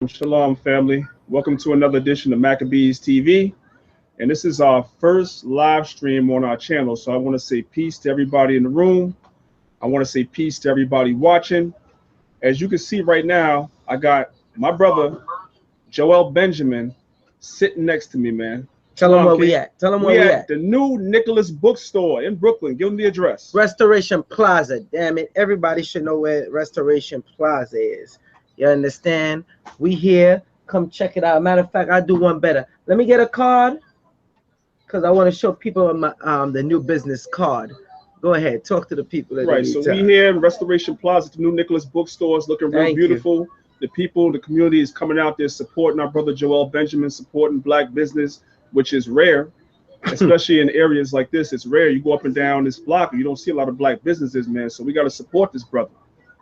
Shalom, family. Welcome to another edition of Maccabees TV. And this is our first live stream on our channel. So I want to say peace to everybody in the room. I want to say peace to everybody watching. As you can see right now, I got my brother, Joel Benjamin, sitting next to me, man. Tell them Shalom, where King. we at. Tell them where We we at at. the new Nicholas Bookstore in Brooklyn. Give them the address. Restoration Plaza. Damn it. Everybody should know where Restoration Plaza is. You understand? We here. Come check it out. Matter of fact, I do one better. Let me get a card because I want to show people my the new business card. Go ahead. Talk to the people. Right. So we here in Restoration Plaza, the new Nicholas Bookstore. It's looking real Thank beautiful. The people, the community is coming out there supporting our brother Joel Benjamin, supporting black business, which is rare, especially in areas like this. It's rare. You go up and down this block and you don't see a lot of black businesses, man. So we got to support this brother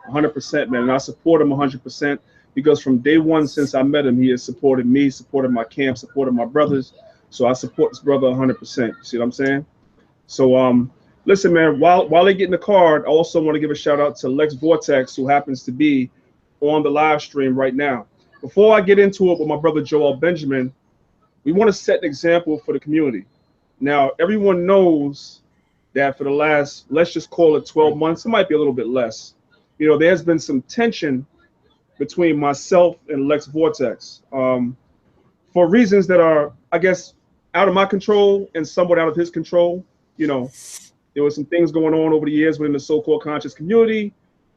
100%, man. And I support him 100% because from day one since I met him, he has supported me, supported my camp, supported my brothers. So I support this brother 100%. See what I'm saying? So listen, man, while they get in the card, I also want to give a shout out to Lex Vortex, who happens to be on the live stream right now. Before I get into it with my brother Joel Benjamin, we want to set an example for the community. Now, everyone knows that for the last, let's just call it 12 months, it might be a little bit less. You know, there's been some tension between myself and Lex Vortex for reasons that are, I guess, out of my control and somewhat out of his control. You know, there were some things going on over the years within the so-called conscious community,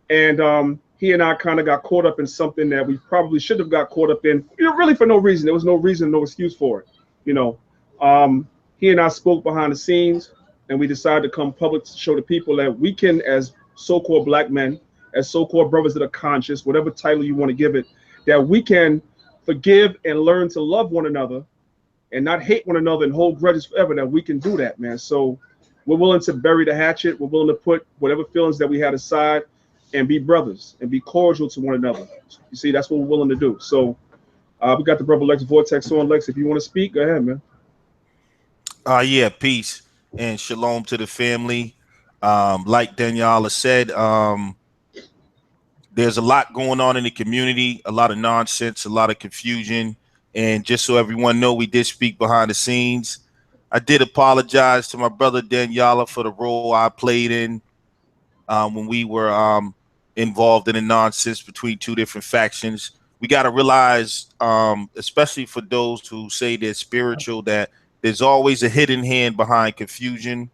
and he and I kind of got caught up in something that we probably should have got caught up in, you know, really for no reason. There was no reason, no excuse for it. You know, he and I spoke behind the scenes, and we decided to come public to show the people that we can, as so-called black men, as so-called brothers that are conscious, whatever title you want to give it, that we can forgive and learn to love one another and not hate one another and hold grudges forever, that we can do that, man. So we're willing to bury the hatchet. We're willing to put whatever feelings that we had aside and be brothers and be cordial to one another. You see, that's what we're willing to do. So we got the brother Lex Vortex on. Lex, if you want to speak, go ahead, man. Yeah, peace and shalom to the family. Like Danyaahla said, there's a lot going on in the community, a lot of nonsense, a lot of confusion. And just so everyone know, we did speak behind the scenes. I did apologize to my brother Danyaahla for the role I played in when we were involved in the nonsense between two different factions. We got to realize, especially for those who say they're spiritual, that there's always a hidden hand behind confusion.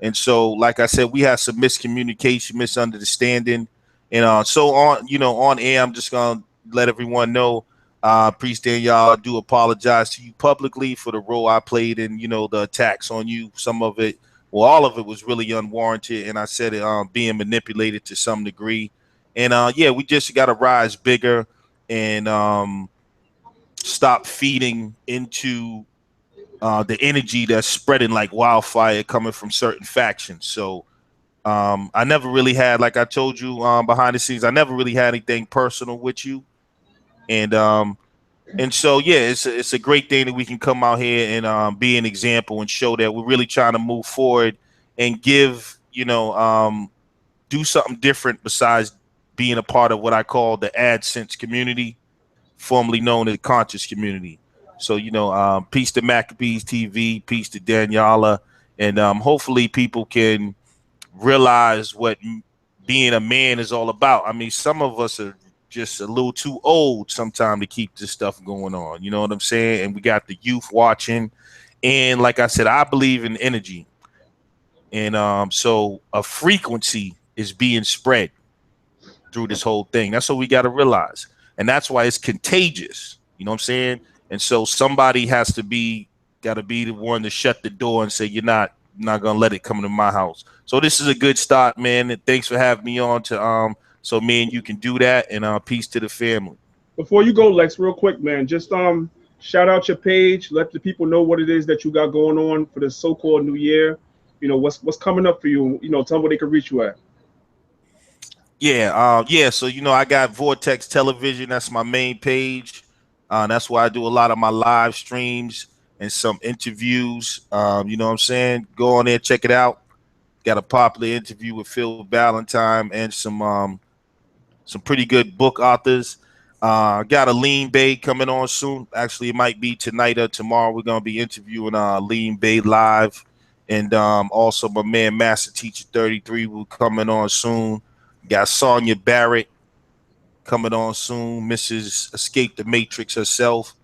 And so, like I said, we had some miscommunication, misunderstanding. And so on air, I'm just going to let everyone know, Priest Danyaahla, I do apologize to you publicly for the role I played in, the attacks on you. Some of it, well, all of it was really unwarranted. And I said it being manipulated to some degree. And yeah, we just got to rise bigger and stop feeding into the energy that's spreading like wildfire coming from certain factions. So I never really had, like I told you behind the scenes, I never really had anything personal with you. And so, yeah, it's a great thing that we can come out here and be an example and show that we're really trying to move forward and give, do something different besides being a part of what I call the AdSense community, formerly known as the conscious community. So, peace to Maccabeestv TV, peace to Danyaahla, and hopefully people can realize what being a man is all about. I mean, some of us are just a little too old sometimes to keep this stuff going on. You know what I'm saying? And we got the youth watching. And like I said, I believe in energy. And so a frequency is being spread through this whole thing. That's what we got to realize. And that's why it's contagious. You know what I'm saying? And so somebody got to be the one to shut the door and say, you're not gonna let it come to my house. So this is a good start, man. And thanks for having me on to so me and you can do that. And peace to the family. Before you go, Lex, real quick, man, just shout out your page. Let the people know what it is that you got going on for this so-called new year. You know, what's coming up for you. You know, tell them where they can reach you at. Yeah. So, I got Vortex Television. That's my main page. That's why I do a lot of my live streams and some interviews. You know what I'm saying? Go on there, check it out. Got a popular interview with Phil Valentine and some pretty good book authors. Got a Lean Bay coming on soon. Actually, it might be tonight or tomorrow. We're gonna be interviewing Lean Bay live, and also my man Master Teacher 33 will coming on soon. Got Sonya Barrett coming on soon. Mrs. Escape the Matrix herself,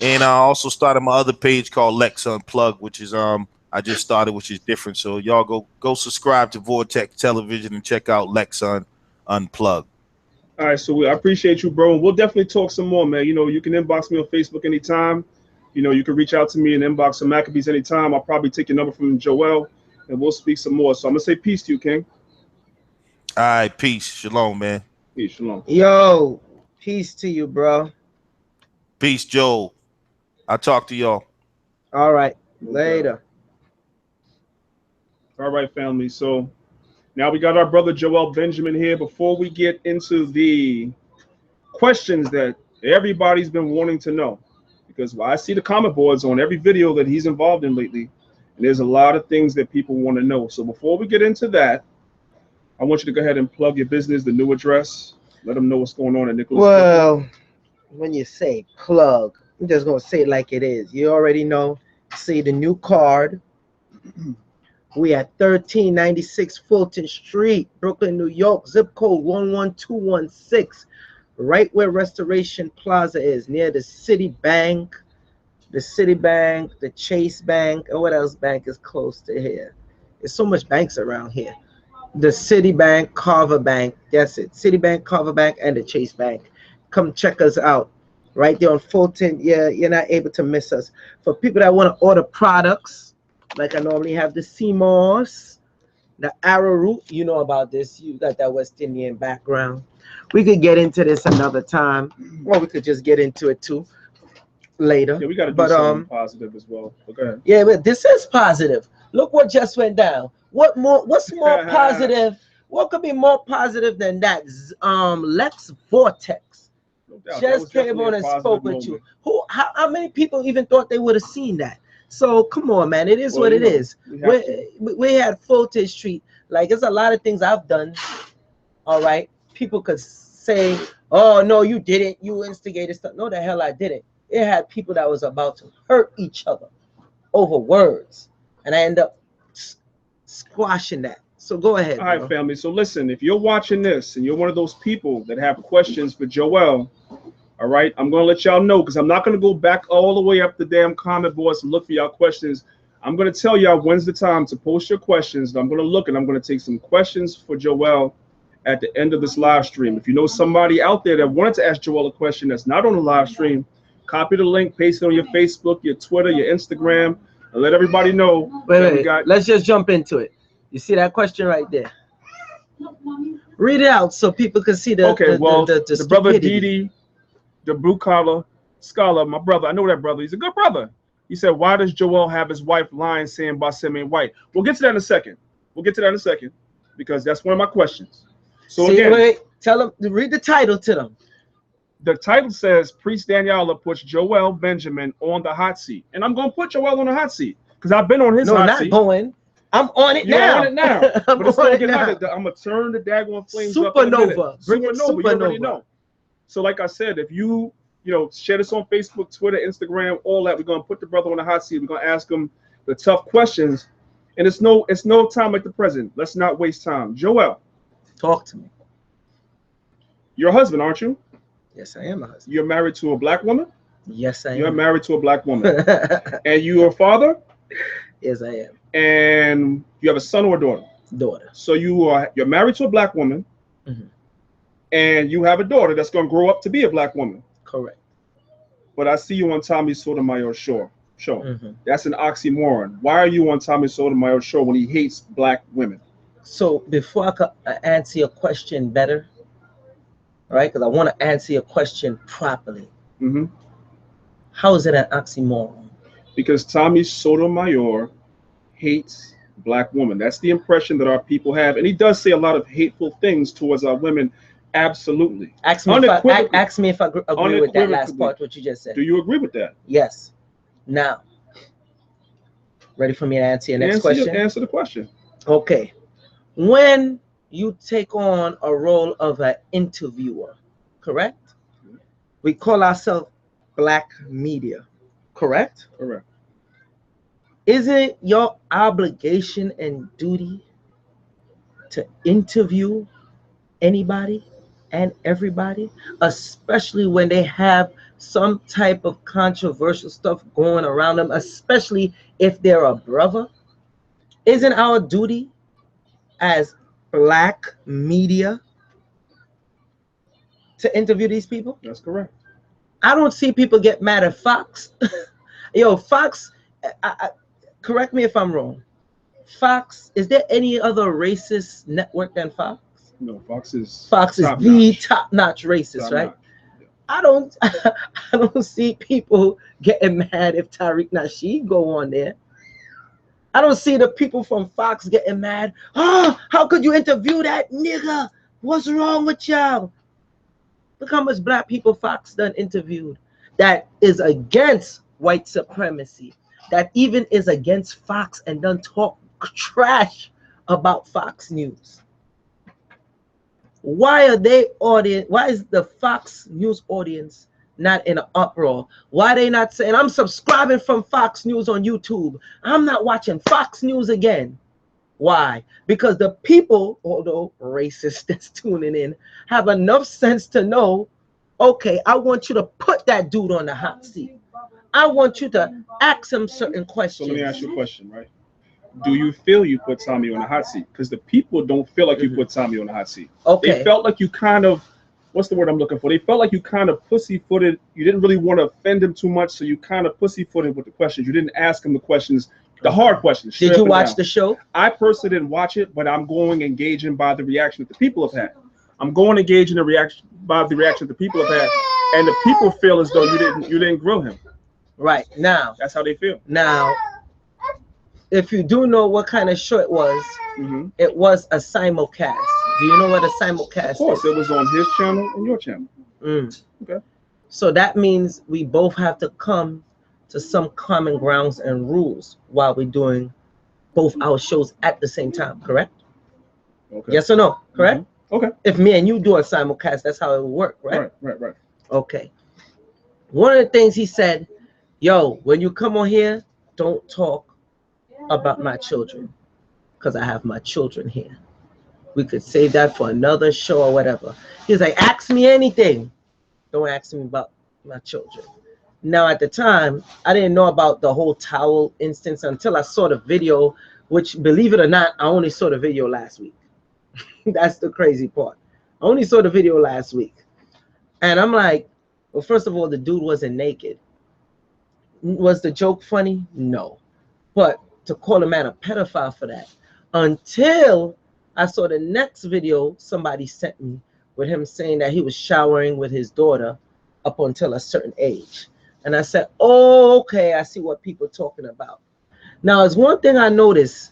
and I also started my other page called Lex Unplugged, which is I just started, which is different. So y'all go subscribe to Vortex Television and check out Lex Unplugged. All right, so I appreciate you, bro. And we'll definitely talk some more, man. You know, you can inbox me on Facebook anytime. You know, you can reach out to me and inbox some Maccabees anytime. I'll probably take your number from Joel, and we'll speak some more. So I'm gonna say peace to you, King. All right, peace, shalom, man. Peace, shalom. Yo, peace to you, bro. Peace, Joel. I'll talk to y'all. All right, later. All right, family. So now we got our brother Joel Benjamin here. Before we get into the questions that everybody's been wanting to know, because I see the comment boards on every video that he's involved in lately, and there's a lot of things that people want to know. So before we get into that, I want you to go ahead and plug your business, the new address. Let them know what's going on at Nicholas. Well, when you say plug, I'm just gonna say it like it is. You already know. See the new card. We at 1396 Fulton Street, Brooklyn, New York, zip code 11216, right where Restoration Plaza is, near the City Bank, the Chase Bank, and what else bank is close to here? There's so much banks around here. The Citibank, Carver Bank, that's it. Citibank, Carver Bank, and the Chase Bank. Come check us out right there on Fulton. Yeah, you're not able to miss us. For people that want to order products, like I normally have the CMOS, the arrowroot. You know about this. You got that West Indian background. We could get into this another time, or we could just get into it too later. Yeah, we got to do something positive as well. But go ahead. Yeah, but this is positive. Look what just went down. What's more positive? What could be more positive than that? Lex Vortex No doubt. just came on and spoke with you. How many people even thought they would have seen that? So come on, man. It is what it is. We had Fulton Street. Like, there's a lot of things I've done. All right. People could say, oh, no, you didn't. You instigated stuff. No, the hell I didn't. It had people that was about to hurt each other over words. And I end up squashing that. So go ahead. All right, family. So listen, if you're watching this and you're one of those people that have questions for Joel, all right, I'm going to let y'all know, because I'm not going to go back all the way up the damn comment boards and look for y'all questions. I'm going to tell y'all when's the time to post your questions. I'm going to look and I'm going to take some questions for Joel at the end of this live stream. If you know somebody out there that wanted to ask Joel a question that's not on the live stream, copy the link, paste it on your Facebook, your Twitter, your Instagram, and let everybody know. Wait. Let's just jump into it. You see that question right there? Read it out so people can see the. Okay, the brother stupidity. Didi, the blue collar scholar, my brother. I know that brother. He's a good brother. He said, "Why does Joel have his wife lying, saying Basim ain't white?" We'll get to that in a second. Because that's one of my questions. So again, wait, tell them to read the title to them. The title says Priest Danyaahla puts Joel Benjamin on the hot seat, and I'm going to put Joel on the hot seat because I've been on his hot seat. No, not going. I'm on it You're now. on it now. But it's going to get hotter. I'm going to turn the daggone flames up. Supernova. Bring it supernova. You already know. So like I said, if you share this on Facebook, Twitter, Instagram, all that, we're going to put the brother on the hot seat. We're going to ask him the tough questions. And it's no time like the present. Let's not waste time. Joel. Talk to me. You're a husband, aren't you? Yes, I am a husband. You're married to a black woman? Yes, I am. You're married to a black woman. And you're a father? Yes, I am. And you have a son or a daughter? Daughter. So you're married to a black woman, and you have a daughter that's going to grow up to be a black woman. Correct. But I see you on Tommy Sotomayor's show. That's an oxymoron. Why are you on Tommy Sotomayor's show when he hates black women? So before I could answer your question better, right? Because I want to answer your question properly. How is it an oxymoron? Because Tommy Sotomayor hates black women. That's the impression that our people have. And he does say a lot of hateful things towards our women. Absolutely. Ask me if I agree with that last part, what you just said. Do you agree with that? Yes. Now, ready for me to answer your next question? Answer the question. Okay. When you take on a role of an interviewer, correct? We call ourselves black media, correct? Correct. Isn't it your obligation and duty to interview anybody and everybody, especially when they have some type of controversial stuff going around them, especially if they're a brother? Isn't our duty as black media to interview these people? That's correct. I don't see people get mad at Fox. Yo, Fox, correct me if I'm wrong. Fox, is there any other racist network than Fox? No, Fox is the top-notch racist, Top right? notch. Yeah. I don't see people getting mad if Tariq Nasheed go on there. I don't see the people from Fox getting mad. Oh, how could you interview that nigga? What's wrong with y'all? Look how much black people Fox done interviewed that is against white supremacy, that even is against Fox and done talk trash about Fox News. Why are they audience? Why is the Fox News audience not in an uproar? Why are they not saying, I'm subscribing from Fox News on YouTube, I'm not watching Fox News again? Why? Because the people, although racist, that's tuning in, have enough sense to know, okay, I want you to put that dude on the hot seat. I want you to ask him certain questions. So let me ask you a question, right? Do you feel you put Tommy on the hot seat? Because the people don't feel like you put Tommy on the hot seat. Okay. They felt like you kind of, what's the word I'm looking for? They felt like you kind of pussyfooted. You didn't really want to offend him too much, so you kind of pussyfooted with the questions. You didn't ask him the questions, the hard questions. Did you watch the show? I personally didn't watch it, but I'm going engaging by the reaction that the people have had. I'm going engaging the reaction by the reaction that the people have had, and the people feel as though you didn't grill him. Right. Now, that's how they feel. Now, if you do know what kind of show it was, it was a simulcast. Do you know what a simulcast is? Of course, it was on his channel and your channel. Okay. So that means we both have to come to some common grounds and rules while we're doing both our shows at the same time, correct? Okay. Yes or no, correct? Okay. If me and you do a simulcast, that's how it would work, right? Right. Okay. One of the things he said, yo, when you come on here, don't talk about my children, because I have my children here. We could save that for another show or whatever. He's like, ask me anything. Don't ask me about my children. Now, at the time, I didn't know about the whole towel instance until I saw the video, which, believe it or not, I only saw the video last week. That's the crazy part. I only saw the video last week. And I'm like, well, first of all, the dude wasn't naked. Was the joke funny? No. But to call a man a pedophile for that, until I saw the next video somebody sent me with him saying that he was showering with his daughter up until a certain age. And I said, oh, okay, I see what people are talking about. Now, it's one thing I noticed.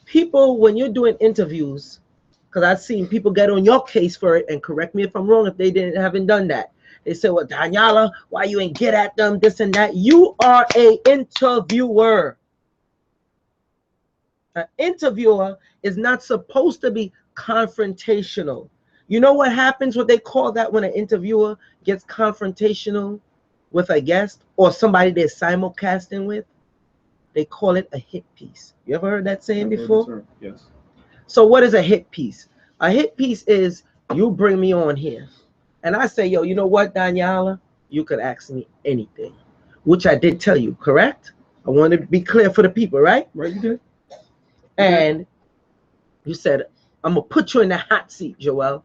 People, when you're doing interviews, because I've seen people get on your case for it, and correct me if I'm wrong if they haven't done that. They say, well, Danyaahla, why you ain't get at them, this and that. You are an interviewer. An interviewer is not supposed to be confrontational. You know what happens, what they call that when an interviewer gets confrontational with a guest or somebody they're simulcasting with? They call it a hit piece. You ever heard that saying before? Yes. So what is a hit piece? A hit piece is you bring me on here and I say, yo, you know what, Danyaahla? You could ask me anything, which I did tell you, correct? I want to be clear for the people, right? Right, you did. And you said, I'm going to put you in the hot seat, Joel.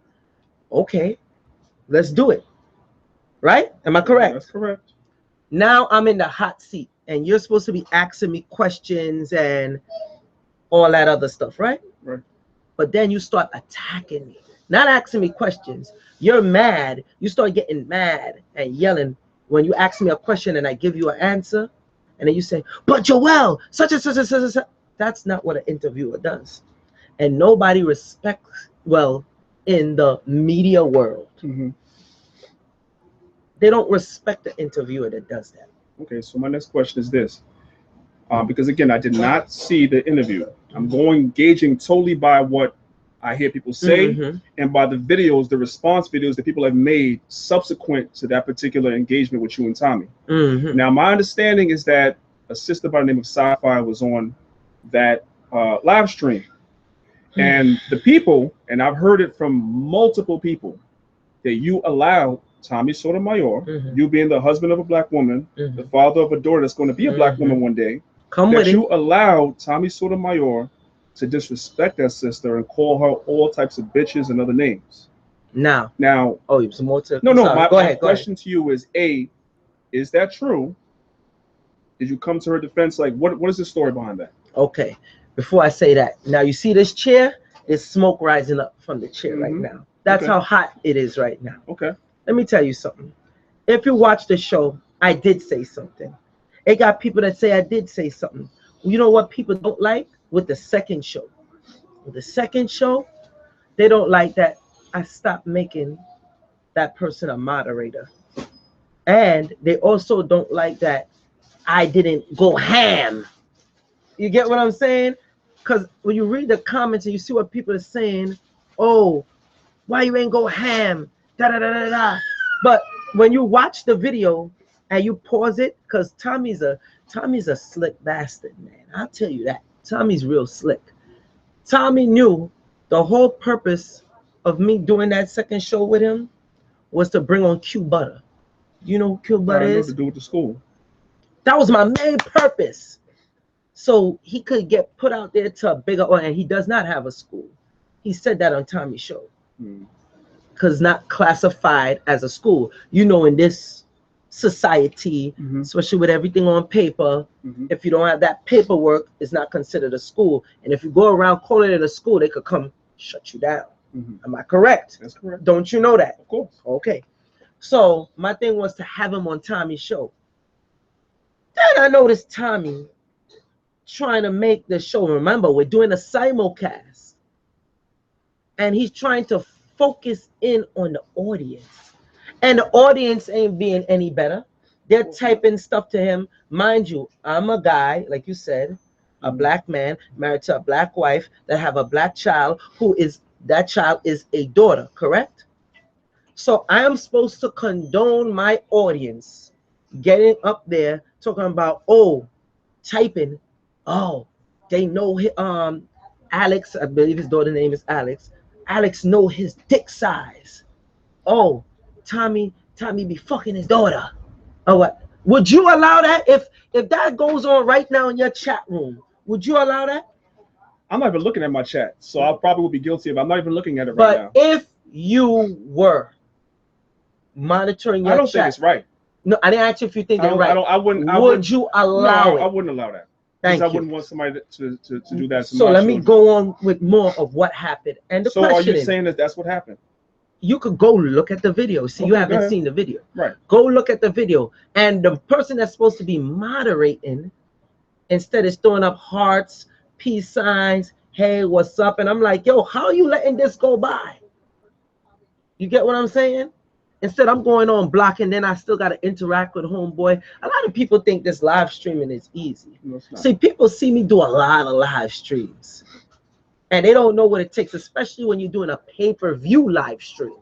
Okay, let's do it. Right? Am I correct? That's correct. Now I'm in the hot seat and you're supposed to be asking me questions and all that other stuff, right? Right. But then you start attacking me, not asking me questions. You're mad. You start getting mad and yelling when you ask me a question and I give you an answer. And then you say, but Joel, such and such and such and such. That's not what an interviewer does. And nobody respects, well, in the media world, they don't respect the interviewer that does that. Okay, so my next question is this. Because again, I did not see the interview. I'm gauging totally by what I hear people say, Mhm. and by the videos, the response videos that people have made subsequent to that particular engagement with you and Tommy. Mhm. Now, my understanding is that a sister by the name of Sci-Fi was on that live stream, and the people, and I've heard it from multiple people, that you allowed Tommy Sotomayor, Mhm. you being the husband of a black woman, the Mhm. father of a daughter that's going to be a black woman one day, Come with that it. you allowed Tommy Sotomayor to disrespect that sister and call her all types of bitches and other names. Now, Now, oh, you some more to. no, Sorry. my Go ahead. question to you is A, is that true? Did you come to her defense? Like, what is the story behind that? Okay. Before I say that, now you see this chair? There's smoke rising up from the chair right Mhm. now. That's Okay. how hot it is right now. Okay. Let me tell you something. If you watch the show, I did say something. It got people that say I did say something. You know what people don't like with the second show? With the second show, they don't like that I stopped making that person a moderator. And they also don't like that I didn't go ham. You get what I'm saying? Because when you read the comments and you see what people are saying, oh, why you ain't go ham? Da da da da da. But when you watch the video and you pause it, because Tommy's a slick bastard, man. I'll tell you that. Tommy's real slick. Tommy knew the whole purpose of me doing that second show with him was to bring on Q Butter. You know who Q Butter I know is? to do with the school. That was my main purpose. So he could get put out there to a bigger audience. And he does not have a school. He said that on Tommy's show. Because not classified as a school. You know, in this society, especially with everything on paper, if you don't have that paperwork, it's not considered a school. And if you go around calling it a school, they could come shut you down. Am I correct? That's correct. Don't you know that? Of course. Okay. So my thing was to have him on Tommy's show. Then I noticed Tommy trying to make the show. Remember, we're doing a simulcast. And he's trying to focus in on the audience. And the audience ain't being any better. They're typing stuff to him. Mind you, I'm a guy, like you said, a black man married to a black wife that have a black child that child is a daughter, correct? So I am supposed to condone my audience getting up there talking about, oh, typing, oh, they know Alex, I believe his daughter's name is Alex. Alex know his dick size. Oh, Tommy be fucking his daughter. Oh, what? Would you allow that? If that goes on right now in your chat room, would you allow that? I'm not even looking at my chat, so I probably would be guilty of. I'm not even looking at it right But now. if you were monitoring your I don't chat, think it's right. No, I didn't ask you if you think it's right. I wouldn't. Would you allow it? I wouldn't allow that. Thank Because you. I wouldn't want somebody to do that to So my let me children. go on with more of what happened. And the So are question you is, saying that that's what happened? you could go look at the video. See, Okay, you go haven't ahead. seen the video. Right. Go look at the video. And the person that's supposed to be moderating instead is throwing up hearts, peace signs, hey, what's up? And I'm like, yo, how are you letting this go by? You get what I'm saying? Instead, I'm going on blocking, then I still got to interact with homeboy. A lot of people think this live streaming is easy. No, it's not. See, people see me do a lot of live streams. And they don't know what it takes, especially when you're doing a pay-per-view live stream.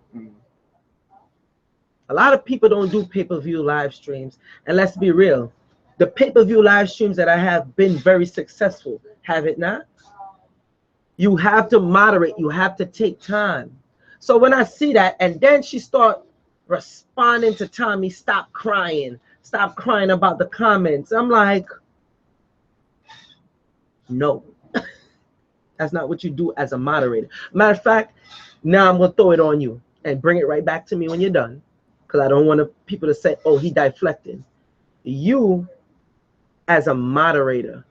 A lot of people don't do pay-per-view live streams. And let's be real, the pay-per-view live streams that I have been very successful, have it not? You have to moderate. You have to take time. So when I see that, and then she start responding to Tommy, stop crying about the comments. I'm like, no. That's not what you do as a moderator. Matter of fact, now I'm going to throw it on you and bring it right back to me when you're done. Because I don't want people to say, oh, he deflected. You, as a moderator,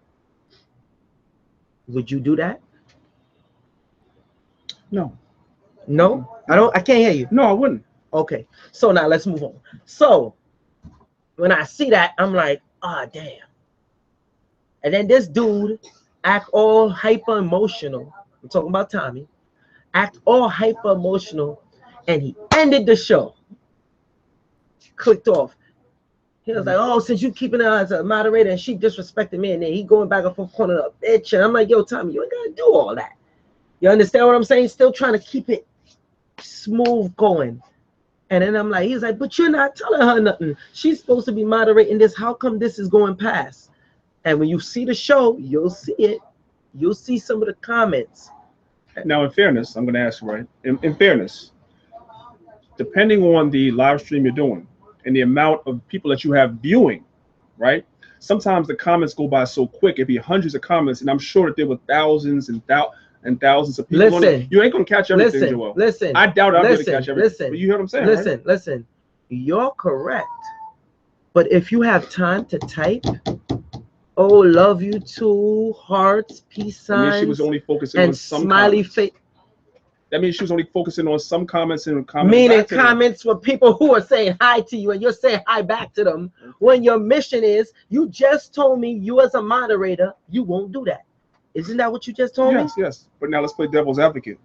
would you do that? No. No? I can't hear you. No, I wouldn't. Okay. So now let's move on. So when I see that, I'm like, ah, damn. And then this dude act all hyper emotional. I'm talking about Tommy. Act all hyper emotional, and he ended the show. Clicked off. He was like, oh, since you keeping her as a moderator and she disrespected me, and then he going back and forth calling her a bitch. And I'm like, yo, Tommy, you ain't gotta do all that. You understand what I'm saying? Still trying to keep it smooth going. And then I'm like, he's like, but you're not telling her nothing. She's supposed to be moderating this. How come this is going past? And when you see the show, you'll see it. You'll see some of the comments. Now, in fairness, I'm going to ask you, right? In fairness, depending on the live stream you're doing and the amount of people that you have viewing, right? Sometimes the comments go by so quick. It'd be hundreds of comments, and I'm sure that there were thousands and thousands of people. Listen, you ain't gonna catch everything, Joel. Listen, I doubt I'll be able to catch everything. Listen, but you hear what I'm saying? Listen, right? Listen. You're correct. But if you have time to type, oh, love you too, hearts, peace signs, I mean, she was only focusing and on some smiley face. That means she was only focusing on some comments and comments. Meaning comments for people who are saying hi to you and you're saying hi back to them. When your mission is, you just told me you as a moderator, you won't do that. Isn't that what you just told me? Yes. But now let's play devil's advocate.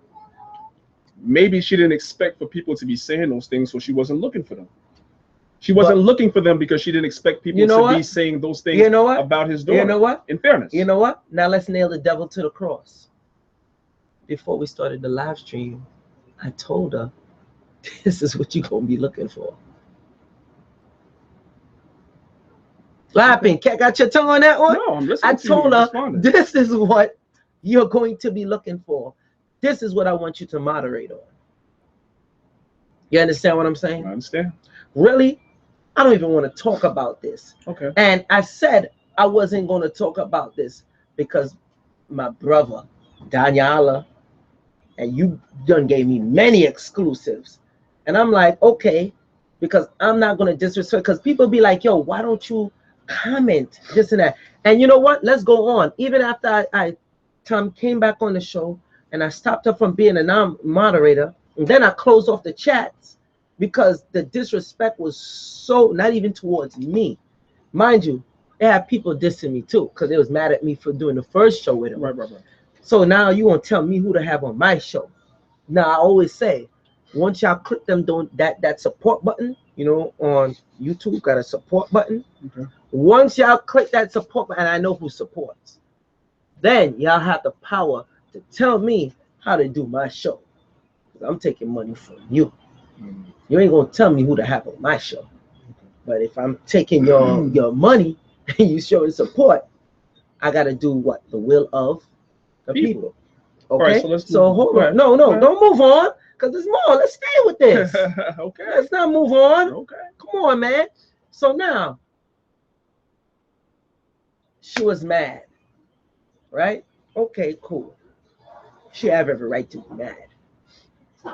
Maybe she didn't expect for people to be saying those things, so she wasn't looking for them. She wasn't looking for them because she didn't expect people to be saying those things about his daughter. You know what? In fairness. You know what? Now let's nail the devil to the cross. Before we started the live stream, I told her, this is what you're going to be looking for. What happened? Got your tongue on that one? No, I'm listening. I told her, this is what you're going to be looking for. This is what I want you to moderate on. You understand what I'm saying? I understand. Really? I don't even want to talk about this. Okay. And I said I wasn't going to talk about this because my brother, Danyaahla, and you done gave me many exclusives. And I'm like, okay, because I'm not going to disrespect, because people be like, yo, why don't you comment this and that? And you know what? Let's go on. Even after I came back on the show and I stopped her from being a non-moderator, and then I closed off the chats because the disrespect was so, not even towards me. Mind you, they have people dissing me too because they was mad at me for doing the first show with them. Right. So now you want to tell me who to have on my show. Now I always say, once y'all click that support button, you know, on YouTube, got a support button. Okay. Once y'all click that support button, and I know who supports, then y'all have the power to tell me how to do my show. I'm taking money from you. You ain't gonna tell me who to have on my show. But if I'm taking your money and you showing support, I gotta do what? The will of the people. Okay. Right, so hold on. No, don't move on. Because there's more. Let's stay with this. Okay. Let's not move on. Okay. Come on, man. So now she was mad. Right? Okay, cool. She have every right to be mad.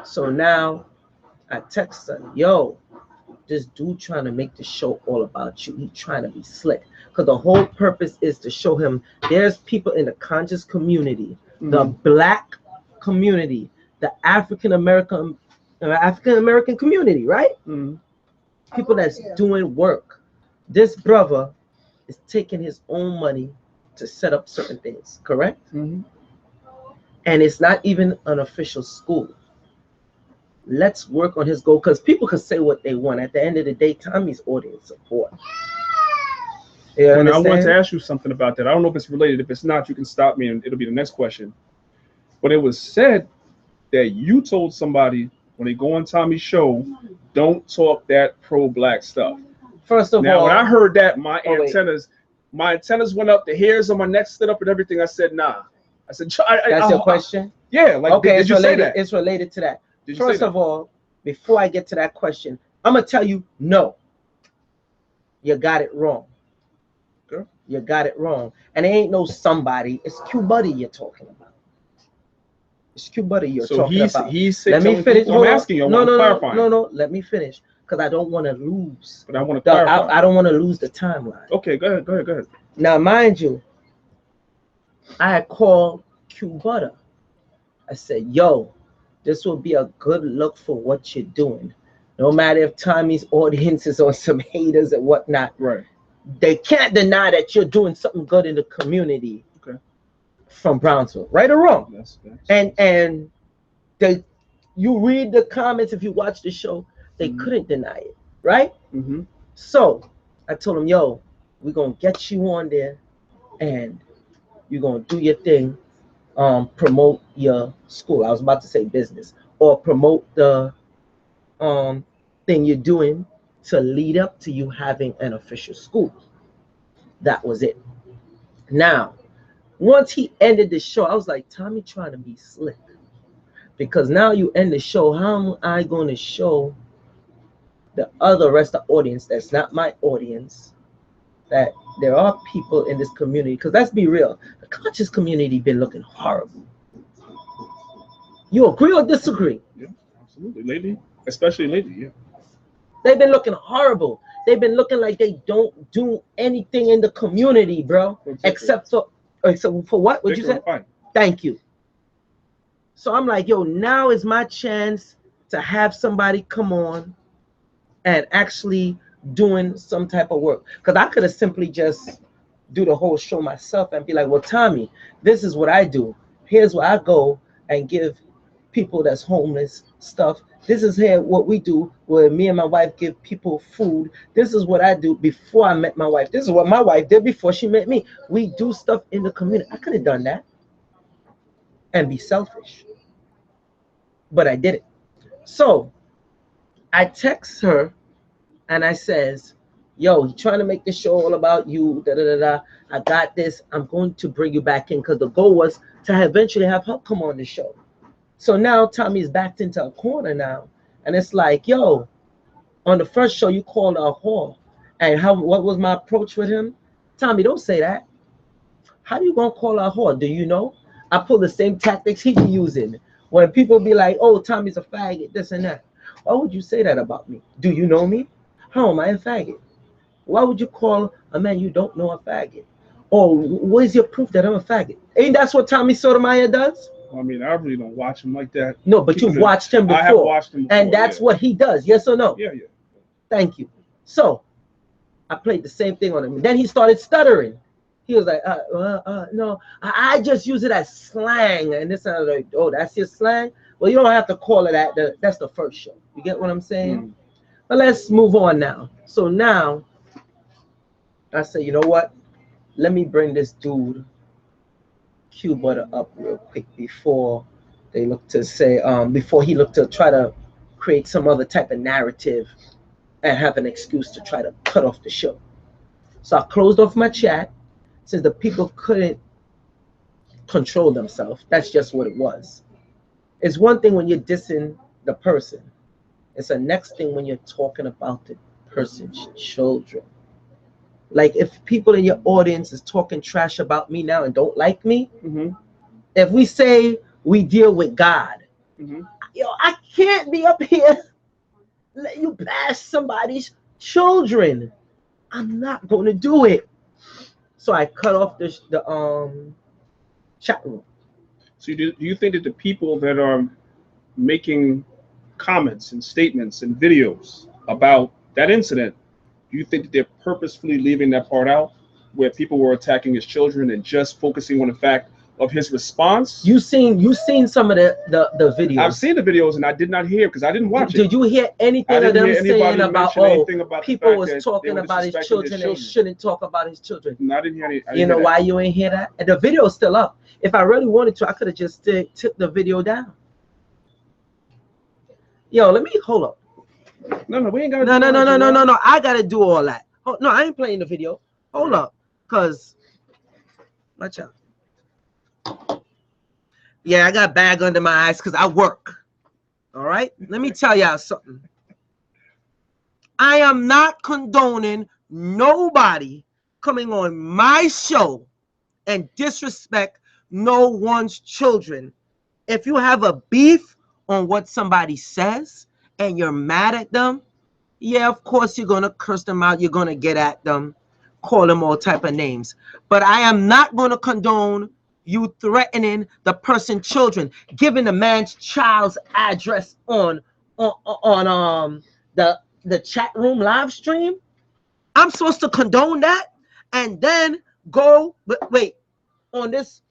So now I text her, yo, this dude trying to make the show all about you. He trying to be slick. Because the whole purpose is to show him there's people in the conscious community, the black community, the African American community, right? People that's doing work. This brother is taking his own money to set up certain things, correct? And it's not even an official school. Let's work on his goal, because people can say what they want. At the end of the day, Tommy's audience support. And I want to ask you something about that. I don't know if it's related. If it's not, you can stop me and it'll be the next question. But it was said that you told somebody when they go on Tommy's show, don't talk that pro-black stuff. First of now, all, when I heard that, my antennas went up, the hairs on my neck stood up and everything. I said, nah. I said, that's your question? Yeah. Like, okay, did you say that? It's related to that. First of all, before I get to that question, I'm going to tell you, no. You got it wrong. Okay. You got it wrong. And it ain't no somebody. It's Q Buddy you're talking about. It's Q Buddy you're talking about. So he's let me finish. I'm asking you. No. Let me finish. Because I don't want to lose. But I want to clarify. I don't want to lose the timeline. Okay, go ahead. Now, mind you, I had called Q Butter. I said, yo, this will be a good look for what you're doing. No matter if Tommy's audience is on some haters and whatnot. Right. They can't deny that you're doing something good in the community. Okay. From Brownsville, right or wrong. Yes. And you read the comments, if you watch the show, they couldn't deny it, right? So I told them, yo, we're going to get you on there and you're going to do your thing. promote your school. I was about to say business, or promote the thing you're doing to lead up to you having an official school. That was it. Now, once he ended the show, I was like, Tommy trying to be slick. Because now you end the show, how am I going to show the other rest of the audience that's not my audience that there are people in this community? Because let's be real, the conscious community been looking horrible. You agree or disagree? Yeah, absolutely. Lately, especially lately, yeah. They've been looking horrible. They've been looking like they don't do anything in the community, bro. Except for what? What'd you say? Thank you. So I'm like, yo, now is my chance to have somebody come on and actually doing some type of work. Because I could have simply just do the whole show myself and be like, well, Tommy, this is what I do. Here's where I go and give people that's homeless stuff. This is here what we do, where me and my wife give people food. This is what I do before I met my wife. This is what my wife did before she met me. We do stuff in the community. I could have done that and be selfish, but I did it. So I text her and I says, yo, he's trying to make the show all about you. Da, da, da, da. I got this. I'm going to bring you back in, because the goal was to eventually have her come on the show. So now Tommy's backed into a corner now. And it's like, yo, on the first show, you called her a whore. And what was my approach with him? Tommy, don't say that. How you going to call her a whore? Do you know? I pull the same tactics he be using. When people be like, oh, Tommy's a faggot, this and that. Why would you say that about me? Do you know me? How am I a faggot? Why would you call a man you don't know a faggot? Or what is your proof that I'm a faggot? Ain't that's what Tommy Sotomayor does? I mean, I really don't watch him like that. No, but you've watched him before. I have watched him before, and that's what he does. Yes or no? Yeah, yeah. Thank you. So I played the same thing on him. Then he started stuttering. He was like, no, I just use it as slang. And this, I was like, oh, that's your slang? Well, you don't have to call it that. That's the first show. You get what I'm saying? But let's move on now. So now I say, you know what? Let me bring this dude Q Butter up real quick before they look to say, before he looked to try to create some other type of narrative and have an excuse to try to cut off the show. So I closed off my chat since the people couldn't control themselves. That's just what it was. It's one thing when you're dissing the person. It's the next thing when you're talking about the person's children. Like if people in your audience is talking trash about me now and don't like me, if we say we deal with God, yo, I can't be up here let you bash somebody's children. I'm not going to do it. So I cut off the chat room. So do you think that the people that are making comments and statements and videos about that incident, do you think that they're purposefully leaving that part out where people were attacking his children and just focusing on the fact of his response? You seen some of the videos. I've seen the videos and I did not hear because I didn't watch it. Did you hear anything of them saying about people was talking about his children and shouldn't talk about his children? No, I didn't hear any. You know why you ain't hear that? And the video's still up. If I really wanted to, I could have just took the video down. Yo, let me hold up. No, we ain't got. No. I gotta do all that. Oh, no, I ain't playing the video. Hold up, cause watch out. Yeah, I got a bag under my eyes because I work. All right, let me tell y'all something. I am not condoning nobody coming on my show and disrespect no one's children. If you have a beef on what somebody says and you're mad at them, yeah, of course you're gonna curse them out. You're gonna get at them, call them all type of names. But I am not gonna condone you threatening the person's children, giving the man's child's address on the chat room live stream. I'm supposed to condone that and then go, but wait, on this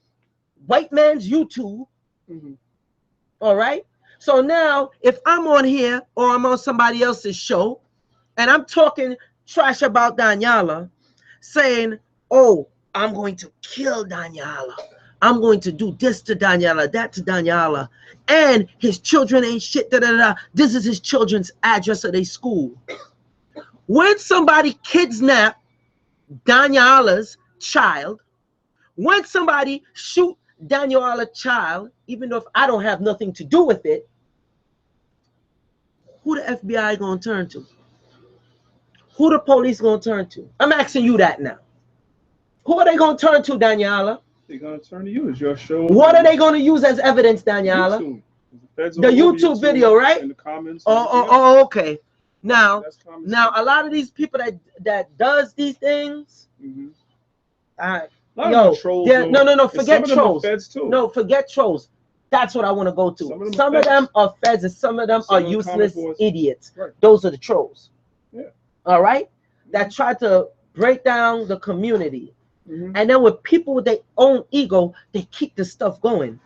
white man's YouTube. All right. So now if I'm on here or I'm on somebody else's show and I'm talking trash about Danyaahla, saying, oh, I'm going to kill Danyaahla. I'm going to do this to Danyaahla, that to Danyaahla, and his children ain't shit. Da, da, da. This is his children's address of their school. When somebody kidnap Danyaahla's child, when somebody shoot Danyaahla's child, even though if I don't have nothing to do with it, who the FBI gonna turn to? Who the police gonna turn to? I'm asking you that now. Who are they gonna turn to, Danyaahla? They're gonna turn to you. It's your show. What are they gonna use as evidence, Danyaahla? The YouTube video, right? In the comments. Oh, okay. Now, a lot of these people that does these things, yo, trolls, no, forget trolls. Too. No, forget trolls. That's what I want to go to. Some of them are feds and some of them are useless idiots. Right. Those are the trolls. Yeah. All right? That try to break down the community. And then with people with their own ego, they keep this stuff going.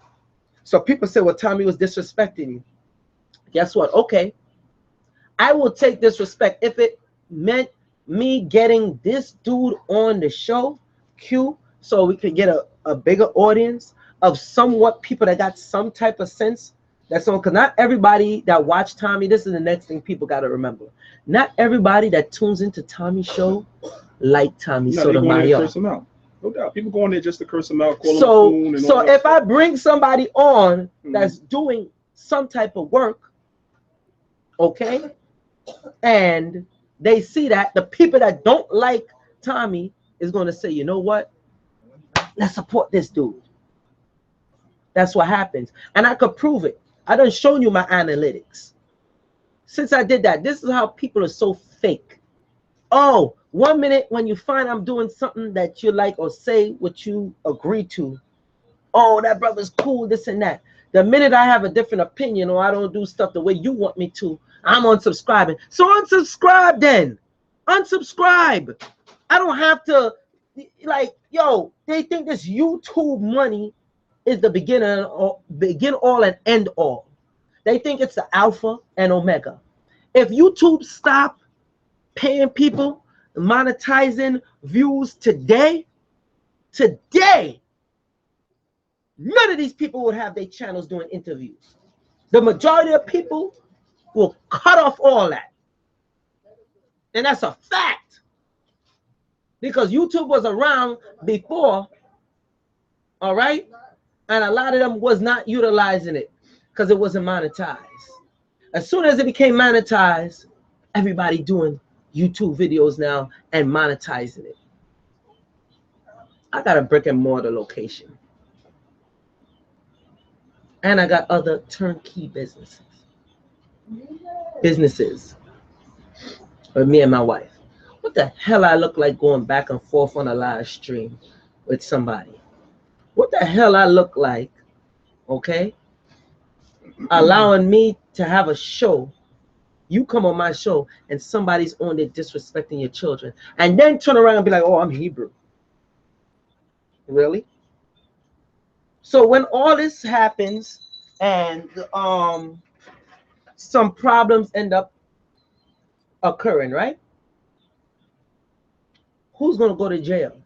So people say, well, Tommy was disrespecting you. Guess what? Okay. I will take disrespect if it meant me getting this dude on the show, Q, so we could get a bigger audience of somewhat people that got some type of sense. That's on, because not everybody that watch Tommy, this is the next thing people got to remember. Not everybody that tunes into Tommy's show like Tommy Sotomayor. No doubt. People go on there just to curse him out, call him a coon and so if I bring somebody on that's doing some type of work, okay, and they see that, the people that don't like Tommy is going to say, you know what? Let's support this dude. That's what happens. And I could prove it. I done shown you my analytics. Since I did that, this is how people are so fake. Oh, 1 minute when you find I'm doing something that you like or say what you agree to, oh, that brother's cool, this and that. The minute I have a different opinion or I don't do stuff the way you want me to, I'm unsubscribing. So unsubscribe then. Unsubscribe. I don't have to, like, yo, they think this YouTube money is the begin all and end all. They think it's the alpha and omega. If YouTube stop paying people, monetizing views today, none of these people would have their channels doing interviews. The majority of people will cut off all that. And that's a fact. Because YouTube was around before, all right? And a lot of them was not utilizing it because it wasn't monetized. As soon as it became monetized, everybody doing YouTube videos now and monetizing it. I got a brick and mortar location. And I got other turnkey businesses. With me and my wife. What the hell I look like going back and forth on a live stream with somebody? What the hell I look like, okay? Allowing me to have a show. You come on my show and somebody's on there disrespecting your children. And then turn around and be like, oh, I'm Hebrew. Really? So when all this happens and some problems end up occurring, right? Who's going to go to jail?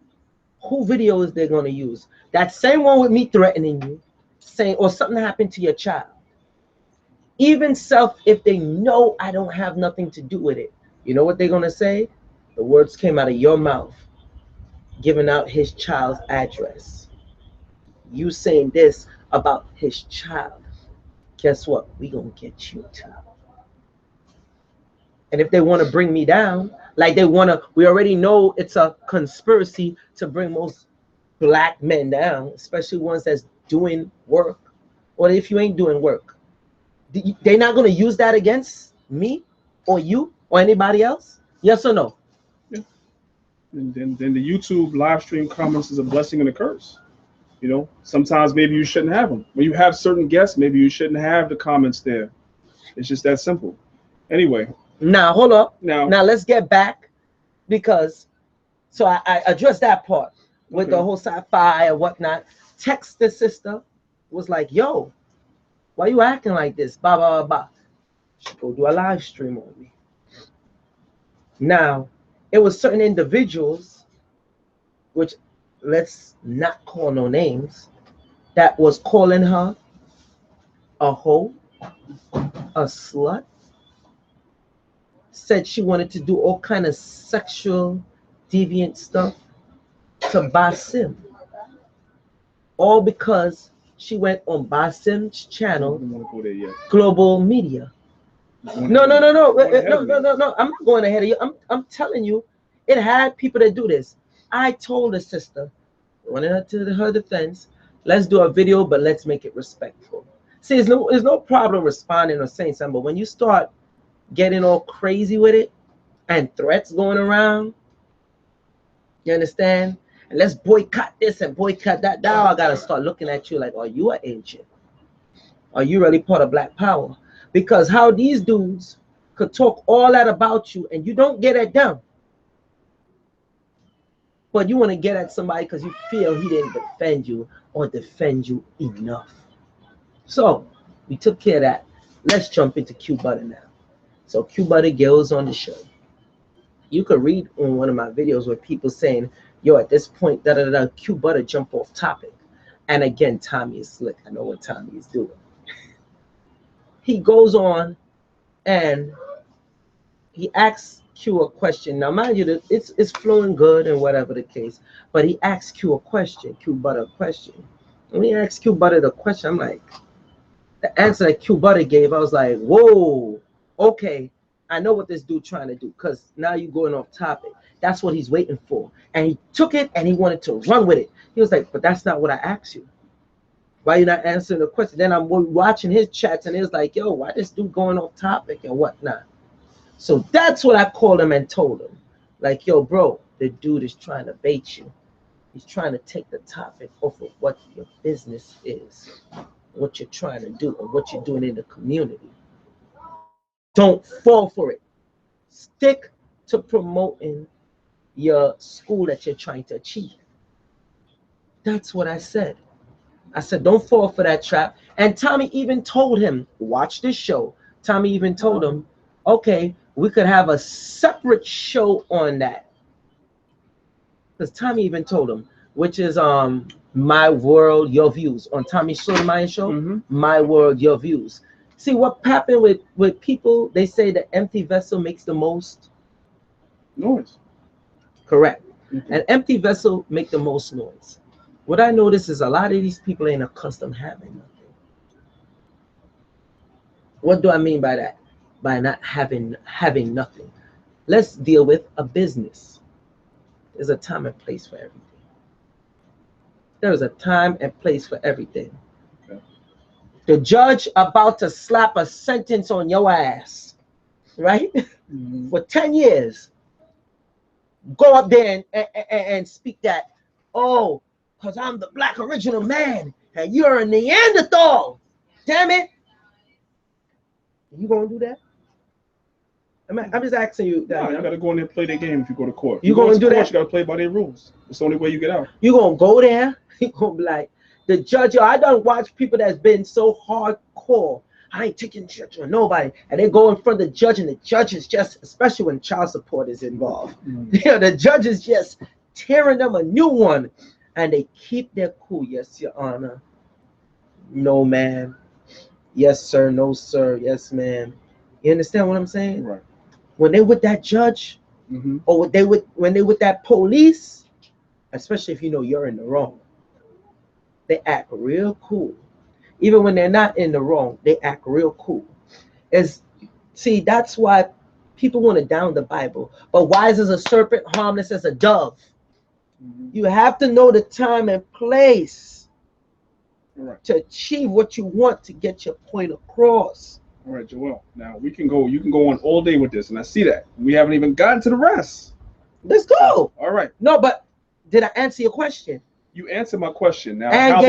Who video is they going to use? That same one with me threatening you, saying, or something happened to your child. Even self, if they know I don't have nothing to do with it, you know what they're going to say? The words came out of your mouth, giving out his child's address. You saying this about his child. Guess what? We going to get you too. And if they want to bring me down, like they want to, we already know it's a conspiracy to bring most black men down, especially ones that's doing work. Or if you ain't doing work, they're not going to use that against me or you or anybody else? Yes or no? Yeah. And then the YouTube live stream comments is a blessing and a curse. You know, sometimes maybe you shouldn't have them. When you have certain guests, maybe you shouldn't have the comments there. It's just that simple. Anyway. Now, hold up. Now let's get back, because so I addressed that part with the whole sci-fi and whatnot. Text the sister was like, yo, why you acting like this? Blah, blah, blah, blah. She go do a live stream on me. Now, it was certain individuals, which let's not call no names, that was calling her a hoe, a slut, said she wanted to do all kind of sexual deviant stuff to Basim, all because she went on Basim's channel, Global Media. No. I'm not going ahead of you. I'm telling you, it had people that do this. I told the sister, running her to her defense, let's do a video, but let's make it respectful. See, there's no problem responding or saying something, but when you start getting all crazy with it and threats going around, you understand? And let's boycott this and boycott that. Now I gotta start looking at you like, are you an agent? Are you really part of Black Power? Because how these dudes could talk all that about you and you don't get at them, but you want to get at somebody because you feel he didn't defend you or defend you enough. So we took care of that. Let's jump into Q Butter now. So Q Butter goes on the show. You could read on one of my videos where people saying, yo, at this point, Q Butter jump off topic. And again, Tommy is slick. I know what Tommy is doing. He goes on and he asks Q a question. Now, mind you, it's flowing good and whatever the case, but he asks Q a question, Q Butter a question. When he asks Q Butter the question, I'm like, the answer that Q Butter gave, I was like, whoa, okay, I know what this dude trying to do, because now you're going off topic. That's what he's waiting for. And he took it and he wanted to run with it. He was like, but that's not what I asked you. Why you not answering the question? Then I'm watching his chats and it's like, yo, why this dude going off topic and whatnot? So that's what I called him and told him. Like, yo, bro, the dude is trying to bait you. He's trying to take the topic off of what your business is, what you're trying to do, and what you're doing in the community. Don't fall for it. Stick to promoting your school that you're trying to achieve. That's what I said. I said, don't fall for that trap. And Tommy even told him, watch this show. Tommy even told him, okay, we could have a separate show on that. Because Tommy even told him, which is My World, Your Views. On Tommy Sotomayor show, My World, Your Views. See, what happened with people, they say the empty vessel makes the most noise. Correct. An empty vessel make the most noise. What I notice is a lot of these people ain't accustomed having nothing. What do I mean by that? By not having nothing. Let's deal with a business. There's a time and place for everything. There is a time and place for everything. Okay. The judge about to slap a sentence on your ass, right? For 10 years. Go up there and speak that, oh, because I'm the Black original man and you're a Neanderthal. Damn it. You gonna do that? I'm just asking you. No, you gotta go in there and play their game if you go to court. You gonna do that? You gotta play by their rules. It's the only way you get out. You gonna go there? You gonna be like, the judge, I don't watch people that's been so hardcore. I ain't taking judge on nobody. And they go in front of the judge, and the judge is just, especially when child support is involved, the judge is just tearing them a new one. And they keep their cool. Yes, Your Honor. No, ma'am. Yes, sir. No, sir. Yes, ma'am. You understand what I'm saying? Right. When they with that judge, or when they with that police, especially if you know you're in the wrong, they act real cool. Even when they're not in the wrong, they act real cool. See, that's why people want to down the Bible. But wise as a serpent, harmless as a dove. You have to know the time and place to achieve what you want to get your point across. All right, Joel. Now you can go on all day with this, and I see that. We haven't even gotten to the rest. Let's go. All right. No, but did I answer your question? You answered my question. Now, and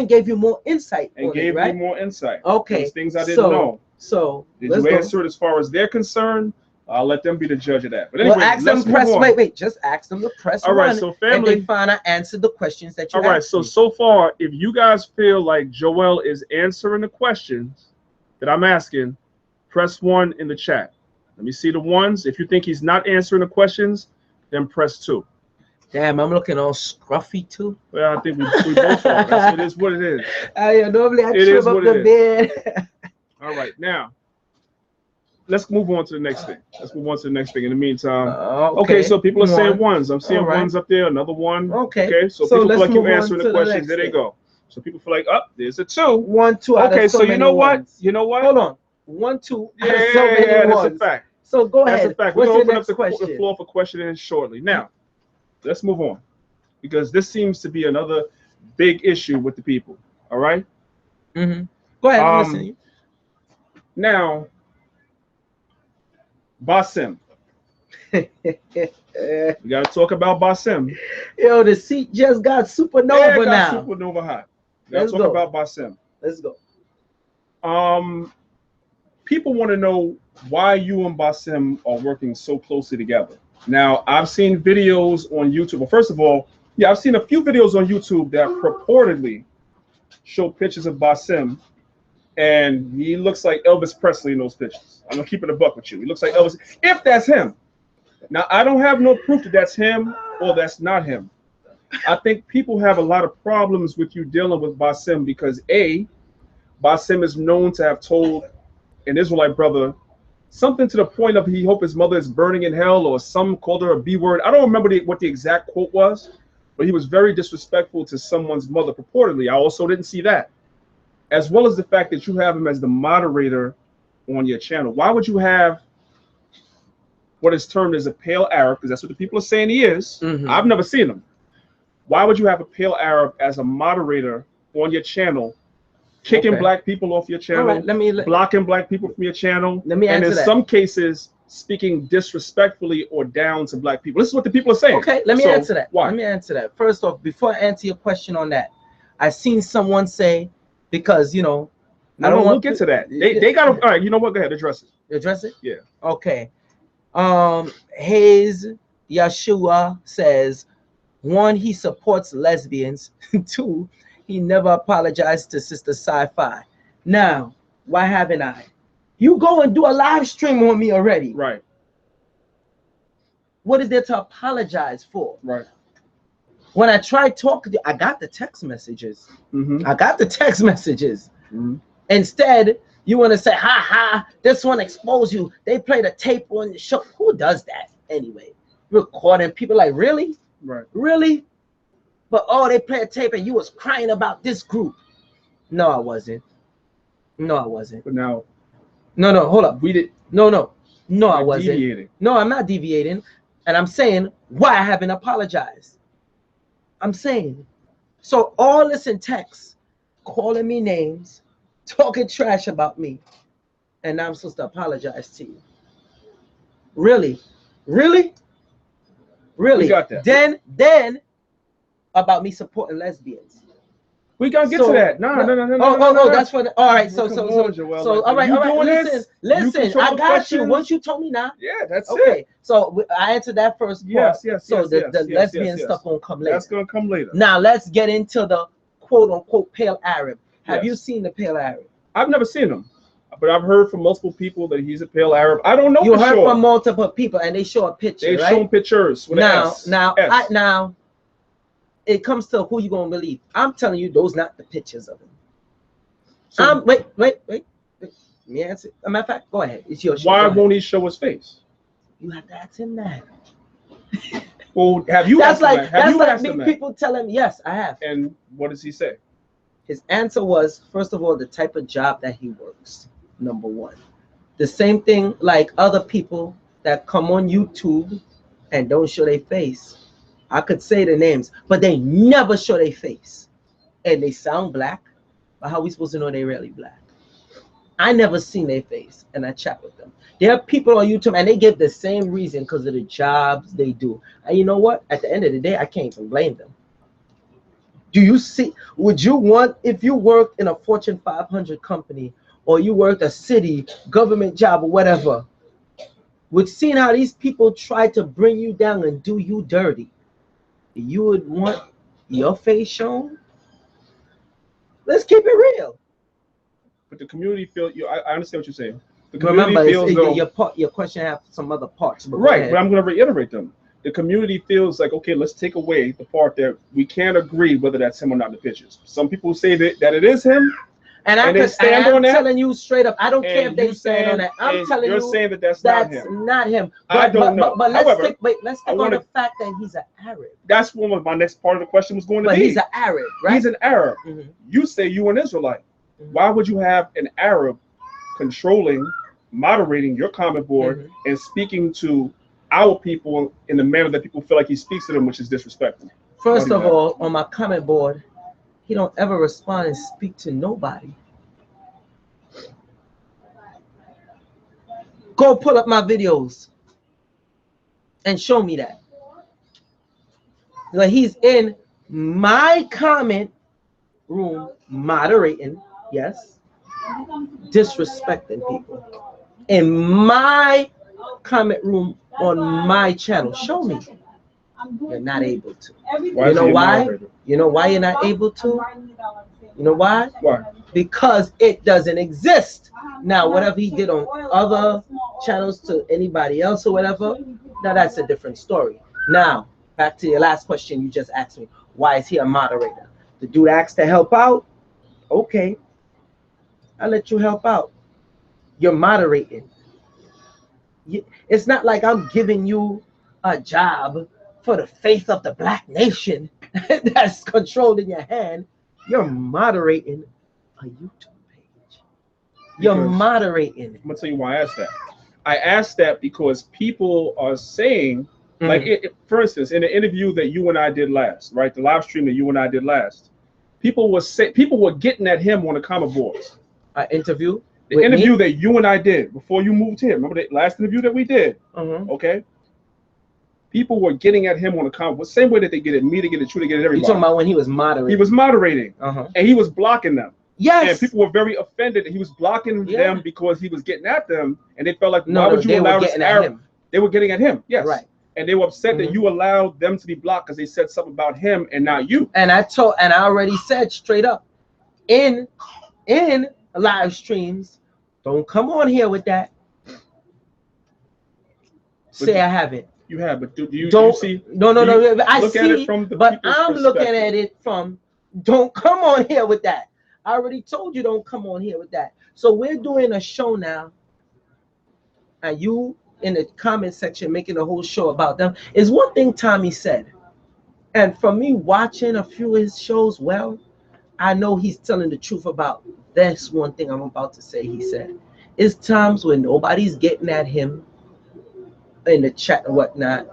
gave you more insight. And gave me more insight. Okay. Those things I didn't know. So did you answer it as far as they're concerned? I'll let them be the judge of that. But anyway, ask them press. Just ask them to press. All right, so family, and they find I answered the questions that you. All right, so far, if you guys feel like Joel is answering the questions that I'm asking, press 1 in the chat. Let me see the ones. If you think he's not answering the questions, then press 2. Damn, I'm looking all scruffy too. Well, I think we both are. It is what it is. Normally I It trim is up what the it beard. All right, now let's move on to the next thing. Let's move on to the next thing. In the meantime, okay. So people are saying ones. I'm seeing ones up there. Another one. Okay. So people feel let's like move you're on answering to the questions. next There they thing. go. So people feel like, oh, there's a 2. 1, 2 out Okay, of so so you many know what? ones. You know what? Hold on. 1, 2 Yeah, out of so many that's ones. a fact. So go That's ahead. a fact. What's We're your gonna open next up question? the floor for questioning shortly. Now, let's move on because this seems to be another big issue with the people. All right. Mm-hmm. Go ahead. I'm listening. Now, Basim. We got to talk about Basim. Yo, the seat just got supernova now. Supernova hot. Let's talk go. about Basim. Let's go. People want to know why you and Basim are working so closely together. Now, I've seen videos on YouTube. Well, first of all, I've seen a few videos on YouTube that purportedly show pictures of Basim, and he looks like Elvis Presley in those pictures. I'm gonna keep it a buck with you. He looks like Elvis, if that's him. Now, I don't have no proof that that's him or that's not him. I think people have a lot of problems with you dealing with Basim because A, Basim is known to have told an Israelite brother something to the point of he hope his mother is burning in hell, or some called her a B word. I don't remember what the exact quote was, but he was very disrespectful to someone's mother purportedly. I also didn't see that, as well as the fact that you have him as the moderator on your channel. Why would you have what is termed as a pale Arab, because that's what the people are saying he is. I've never seen him. Why would you have a pale Arab as a moderator on your channel, kicking black people off your channel, blocking black people from your channel, and in some cases speaking disrespectfully or down to black people? This is what the people are saying. Okay, let me answer that. Why? Let me answer that. First off, before I answer your question on that, I seen someone say, because I don't want. We'll get to that. They got to. All right, you know what? Go ahead, address it. Address it. Yeah. Okay. Hayes Yeshua says, 1, he supports lesbians. 2, he never apologized to Sister Sci-Fi. Now, why haven't I? You go and do a live stream on me already. Right. What is there to apologize for? Right. When I tried talking to you, I got the text messages. I got the text messages. Instead, you want to say, ha ha, this one exposed you. They played a tape on the show. Who does that anyway? Recording people like, really? Right. Really? But they play a tape and you was crying about this group. No, I wasn't. No, I wasn't. But now, no, hold up. We did. No, I wasn't. Deviating. No, I'm not deviating. And I'm saying why I haven't apologized. I'm saying. So all this in text, calling me names, talking trash about me, and now I'm supposed to apologize to you. Really? Really? Really? We got that. Then about me supporting lesbians. We gotta get to that. No. Oh, that's for the. All right. So all right. Listen. I got you. Once you told me now. Yeah, that's okay. So I answered that first part. Yes. So the lesbian stuff gonna come later. That's gonna come later. Now let's get into the quote unquote pale Arab. Have you seen the pale Arab? I've never seen him, but I've heard from multiple people that he's a pale Arab. I don't know. You heard from multiple people, and they show a picture. They show pictures. With now. It comes to who you gonna believe. I'm telling you, those not the pictures of him. So, wait. Let me answer. As a matter of fact, go ahead. It's your show. Why won't he show his face? You have to ask him that. Well, have you asked him that? Have you asked him that? People tell him, yes, I have. And what does he say? His answer was, first of all, the type of job that he works, number 1. The same thing like other people that come on YouTube and don't show their face. I could say the names, but they never show their face. And they sound black, but how are we supposed to know they're really black? I never seen their face, and I chat with them. There are people on YouTube, and they give the same reason because of the jobs they do. And you know what? At the end of the day, I can't even blame them. Do you see? Would you want, if you worked in a Fortune 500 company, or you worked a city government job or whatever, with seeing how these people try to bring you down and do you dirty, you would want your face shown? Let's keep it real. But the community feels you. I understand what you're saying. The community feels your question have some other parts. But right, but I'm going to reiterate them. the community feels like, okay, let's take away the part that we can't agree whether that's him or not in the pictures. Some people say that it is him, and they stand on that. I'm telling you straight up, I don't care if they stand on that. I'm telling you, you're saying that that's not him. But, I don't know. But However, let's stick on the fact that he's an Arab. That's one of my next part of the question was going to be. But he's an Arab, right? He's an Arab. You say you're an Israelite. Why would you have an Arab controlling, moderating your comment board and speaking to our people in the manner that people feel like he speaks to them, which is disrespectful? First of all, on my comment board, he don't ever respond and speak to nobody. Go pull up my videos and show me that. Like, he's in my comment room moderating, yes, disrespecting people. In my comment room on my channel. Show me. You're not able to. You know why? You know why you're not able to? You know why? Why? Because it doesn't exist. Now, whatever he did on other channels to anybody else or whatever, now that's a different story. Now, back to your last question you just asked me. Why is he a moderator? The dude asked to help out. Okay. I'll let you help out. You're moderating. It's not like I'm giving you a job for the faith of the black nation that's controlled in your hand. You're moderating a YouTube page. You're moderating. I'm gonna tell you why I asked that. I asked that because people are saying, like, for instance, in the interview that you and I did last, right, the live stream that you and I did last, people were getting at him on the comment boards. Interview. The interview that you and I did before you moved here. Remember the last interview that we did? Okay. People were getting at him on the comment, same way that they get at me, they get at you, they get at everybody. You're talking about when he was moderating. He was moderating, and he was blocking them. Yes. And people were very offended that he was blocking them because he was getting at them, and they felt like, why would you allow this Arab? They were getting at him, yes. Right. And they were upset that you allowed them to be blocked because they said something about him and not you. And I already said straight up in live streams, don't come on here with that. Say I haven't. You have, but do you see? No. I see, but I'm looking at it from, don't come on here with that. I already told you don't come on here with that. So we're doing a show now, and you in the comment section making a whole show about them. Is one thing Tommy said, and from me watching a few of his shows, well, I know he's telling the truth about this one thing I'm about to say. He said, it's times when nobody's getting at him in the chat and whatnot,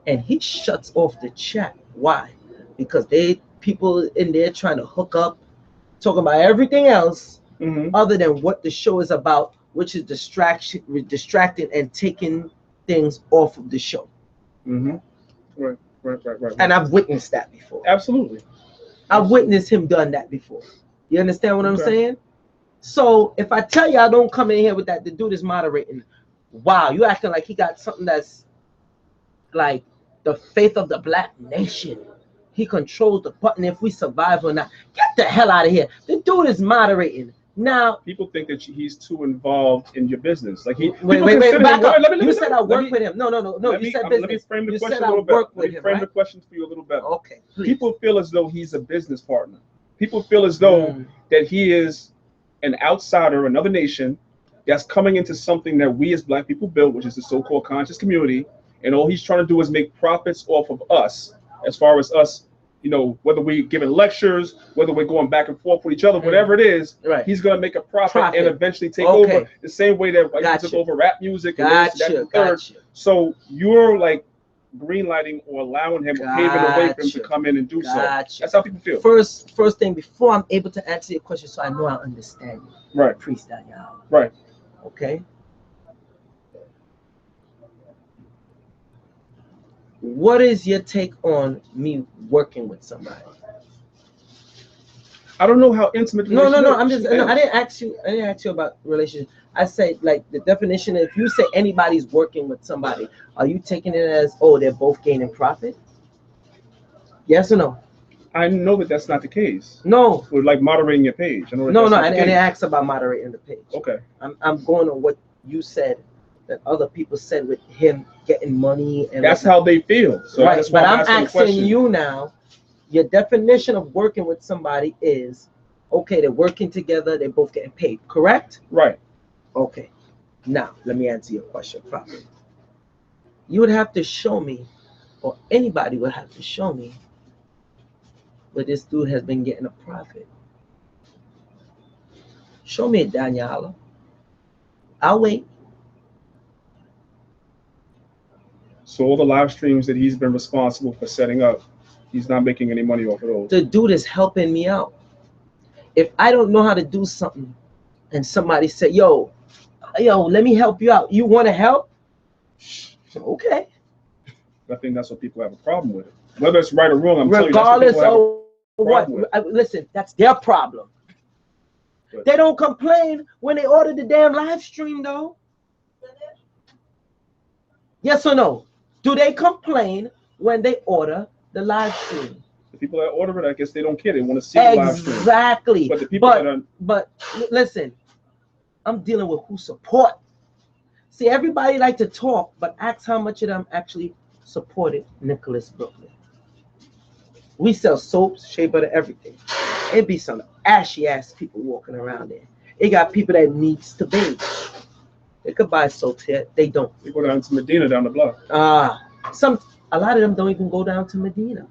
and he shuts off the chat. Why? Because people in there trying to hook up, talking about everything else other than what the show is about, which is distracting and taking things off of the show. Right. And I've witnessed that before. Absolutely. I've witnessed him done that before. You understand what I'm saying? So if I tell you I don't come in here with that, the dude is moderating. Wow, you acting like he got something that's like the faith of the black nation. He controls the button if we survive or not. Get the hell out of here. The dude is moderating. Now people think that he's too involved in your business. Like wait, back up. You said I work with him. No. You said business. Let me frame the question a little better. Let me frame the question for you a little better. Okay. Please. People feel as though he's a business partner. People feel as though that he is an outsider, another nation that's coming into something that we as black people built, which is the so-called conscious community, and all he's trying to do is make profits off of us, as far as us, you know, whether we're giving lectures, whether we're going back and forth with each other, whatever it is, he's going to make a profit and eventually take over the same way that I took over rap music. So you're like greenlighting or allowing him or paving the way for him to come in and do so. That's how people feel. First thing, before I'm able to answer your question, so I know I understand you. Right. Priest Danyaahla. Right. Okay. What is your take on me working with somebody? I don't know how intimate. No. I didn't ask you about relationship. I say, like, the definition. If you say anybody's working with somebody, are you taking it as, oh, they're both gaining profit? Yes or no? I know that that's not the case. No. We're like moderating your page. I didn't ask about moderating the page. Okay. I'm going on what you said. that other people said with him getting money and That's how they feel. So right. that's why But I'm I'm asking you now, your definition of working with somebody is okay, they're working together, they're both getting paid, correct? Right. Okay. Now let me answer your question properly. You would have to show me, or anybody would have to show me where this dude has been getting a profit. Show me it, Danyaahla. I'll wait. So all the live streams that he's been responsible for setting up, he's not making any money off of those. The dude is helping me out. If I don't know how to do something and somebody said, yo, let me help you out. You want to help? Okay. I think that's what people have a problem with it. Whether it's right or wrong, I'm regardless telling you, of what. Listen, that's their problem. But they don't complain when they order the damn live stream, though. Yes or no? Do they complain when they order the live stream? The people that order it, I guess they don't care. They want to see the live stream. Exactly. But the people but listen, I'm dealing with who support. See, everybody like to talk, but ask how much of them actually supported Nicholas Brooklyn. We sell soaps, shea butter, everything. It be some ashy ass people walking around there. It got people that needs to bathe. They could buy soaps here. They don't. They go down to Medina down the block. A lot of them don't even go down to Medina.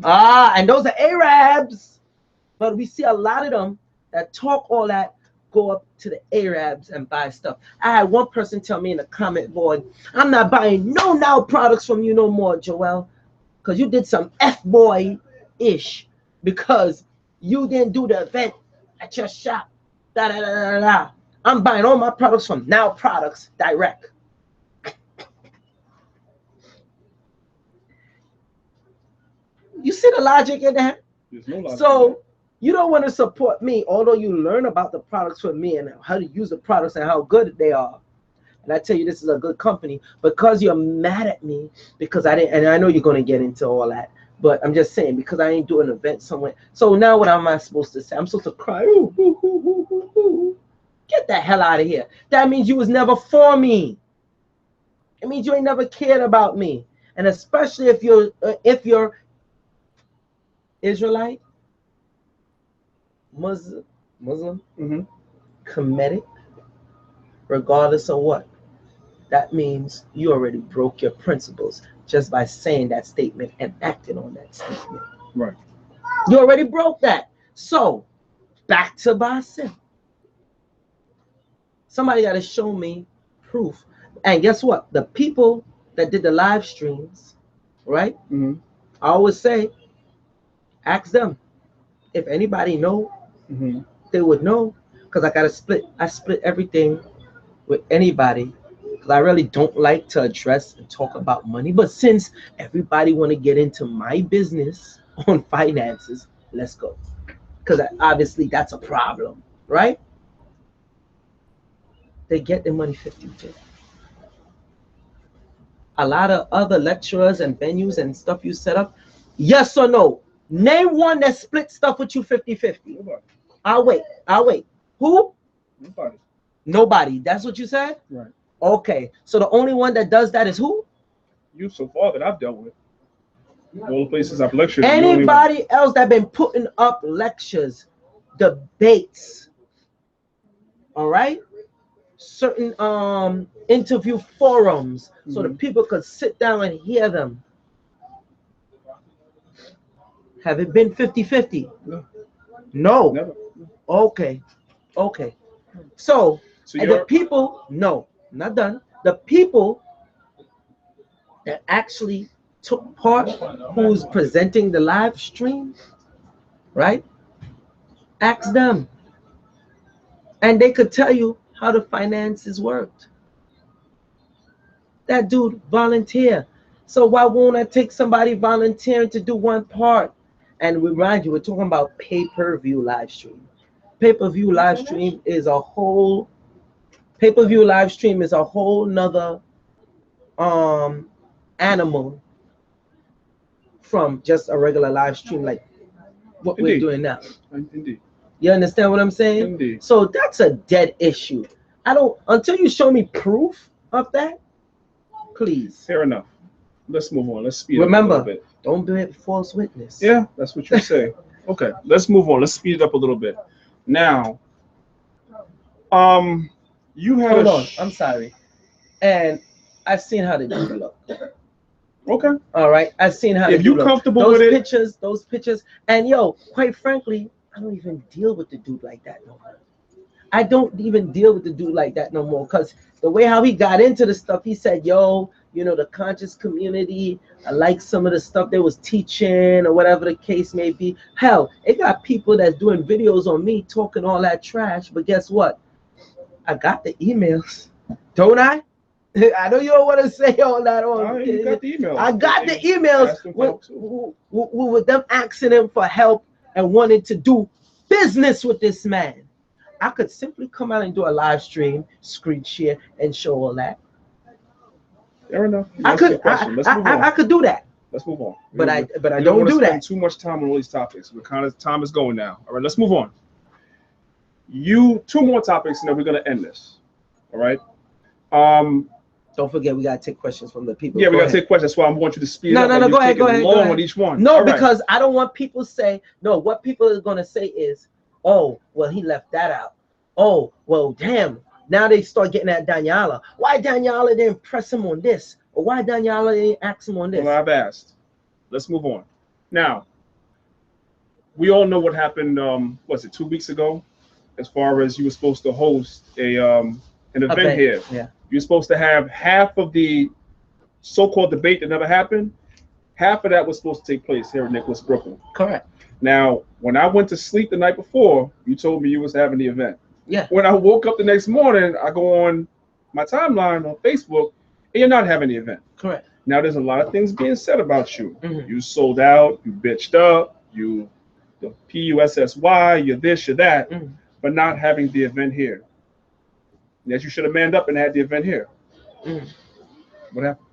And those are Arabs. But we see a lot of them that talk all that go up to the Arabs and buy stuff. I had one person tell me in the comment board, I'm not buying no now products from you no more, Joel, because you did some F-boy-ish because you didn't do the event at your shop. Da, da, da, da, da. I'm buying all my products from Now Products direct. You see the logic in that? There's no logic. So you don't want to support me, although you learn about the products from me and how to use the products and how good they are. And I tell you, this is a good company because you're mad at me because I didn't. And I know you're going to get into all that, but I'm just saying because I ain't doing an event somewhere. So now what am I supposed to say? I'm supposed to cry. Ooh, ooh, ooh, ooh, ooh, ooh. Get the hell out of here. That means you was never for me. It means you ain't never cared about me. And especially if you're Israelite, Muslim, Kemetic, regardless of what. That means you already broke your principles just by saying that statement and acting on that statement. Right. You already broke that. So, back to Basim. Somebody got to show me proof. And guess what? The people that did the live streams, right? I always say, ask them. If anybody know, they would know. Because I split everything with anybody. Because I really don't like to address and talk about money. But since everybody want to get into my business on finances, let's go. Because obviously that's a problem, right? They get their money 50-50. A lot of other lecturers and venues and stuff you set up, yes or no? Name one that split stuff with you 50-50. I'll wait. Who? Nobody. That's what you said? Right. Okay. So the only one that does that is who? You so far that I've dealt with. All the places I've lectured. Anybody else that been putting up lectures, debates, all right? Certain interview forums so that people could sit down and hear them. Have it been 50-50? No. Never. Okay. So the people, no, not done. The people that actually took part, who's presenting the live stream, right? Ask them. And they could tell you how the finances worked. That dude volunteer. So why won't I take somebody volunteering to do one part? And remind you, we're talking about pay-per-view live stream. Pay-per-view live stream is a whole nother animal from just a regular live stream like what we're doing now. Indeed. You understand what I'm saying? Indeed. So that's a dead issue. Until you show me proof of that, please. Fair enough. Let's move on. Let's speed up a Remember, little bit. don't be a false witness. Yeah, that's what you say. Okay, let's move on. Let's speed it up a little bit. Now, you had Hold a on. I'm sorry. And I've seen how the dude look. Okay. All right. I've seen how If the you dude look. comfortable Those with it, pictures, those pictures. And yo, quite frankly, I don't even deal with the dude like that no more. I don't even deal with the dude like that no more. Because the way how he got into the stuff, he said, yo, you know, the conscious community, I like some of the stuff they was teaching or whatever the case may be. Hell, it got people that's doing videos on me talking all that trash. But guess what? I got the emails, don't I? I know you don't want to say all that on. you got the emails. I got the emails with them asking him for help and wanting to do business with this man. I could simply come out and do a live stream, screen share, and show all that. Fair enough. I could do that. Let's move on. But I don't don't do spend that. too much time on all these topics. We're kind of time is going now. All right, let's move on. Two more topics, and then we're gonna end this. All right. Don't forget, we gotta take questions from the people. Yeah, we gotta take questions. That's why I want you to speed up. No, go ahead. On each one. No, because I don't want people say no. What people are gonna say is, oh, well, he left that out. Oh, well, damn. Now they start getting at Danyaahla. Why Danyaahla didn't press him on this? Or why Danyaahla didn't ask him on this? Well, I've asked. Let's move on. Now, we all know what happened. Was it 2 weeks ago? As far as you were supposed to host an event here. Yeah. You're supposed to have half of the so-called debate that never happened. Half of that was supposed to take place here in Nicholas, Brooklyn. Correct. Now, when I went to sleep the night before, you told me you was having the event. Yeah. When I woke up the next morning, I go on my timeline on Facebook, and you're not having the event. Correct. Now, there's a lot of things being said about you. Mm-hmm. You sold out, you bitched up, you the PUSSY, you're this, you're that, but not having the event here. That you should have manned up and had the event here. What happened?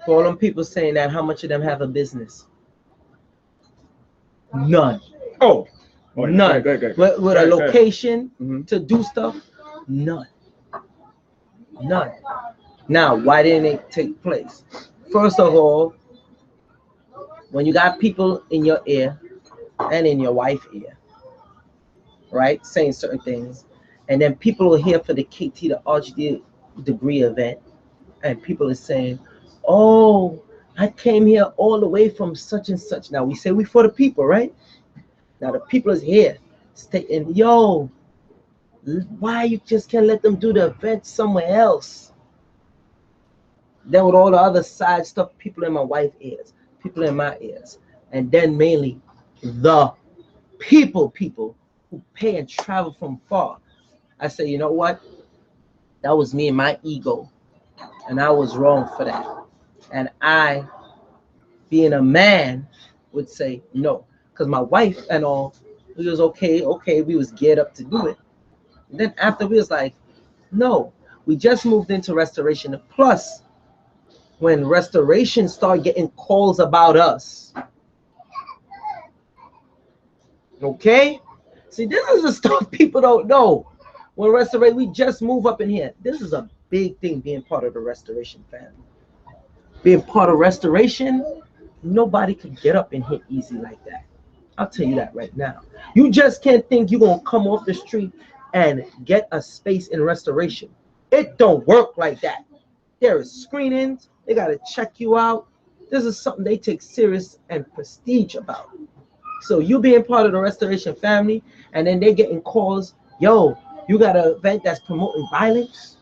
For all them people saying that, how much of them have a business? None. Oh, none. Go ahead. With a location to do stuff? None. None. Now, why didn't it take place? First of all, when you got people in your ear and in your wife's ear, right, saying certain things, and then people are here for the KT, the Arch degree event, and people are saying, oh, I came here all the way from such and such. Now, we say we for the people, right? Now, the people is here stating, yo, why you just can't let them do the event somewhere else? Then with all the other side stuff, people in my wife's ears, people in my ears, and then mainly the people who pay and travel from far. I say, you know what? That was me and my ego, and I was wrong for that. And I, being a man, would say no, because my wife and all, we was okay, we was geared up to do it. And then after we was like, no, we just moved into restoration. Plus, when restoration started getting calls about us, okay? See, this is the stuff people don't know. When restoration, we just move up in here. This is a big thing, being part of the restoration family. Being part of restoration, nobody could get up in here easy like that. I'll tell you that right now. You just can't think you're gonna come off the street and get a space in restoration. It don't work like that. There is screenings. They gotta check you out. This is something they take serious and prestige about. So you being part of the restoration family, and then they're getting calls, yo, you got an event that's promoting violence?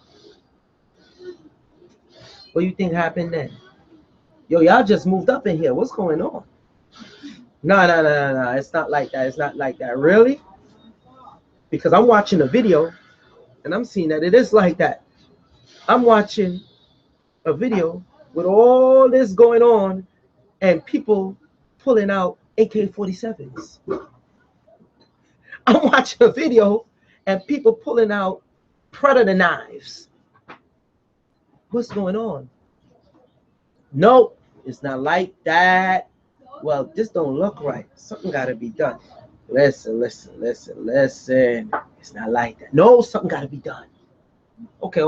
What do you think happened then? Yo, y'all just moved up in here. What's going on? No. It's not like that. It's not like that. Really? Because I'm watching a video and I'm seeing that it is like that. I'm watching a video with all this going on and people pulling out AK-47s. I'm watching a video and people pulling out Predator knives. What's going on? Nope, it's not like that. Well, this don't look right. Something got to be done. Listen. It's not like that. No, something got to be done. Okay.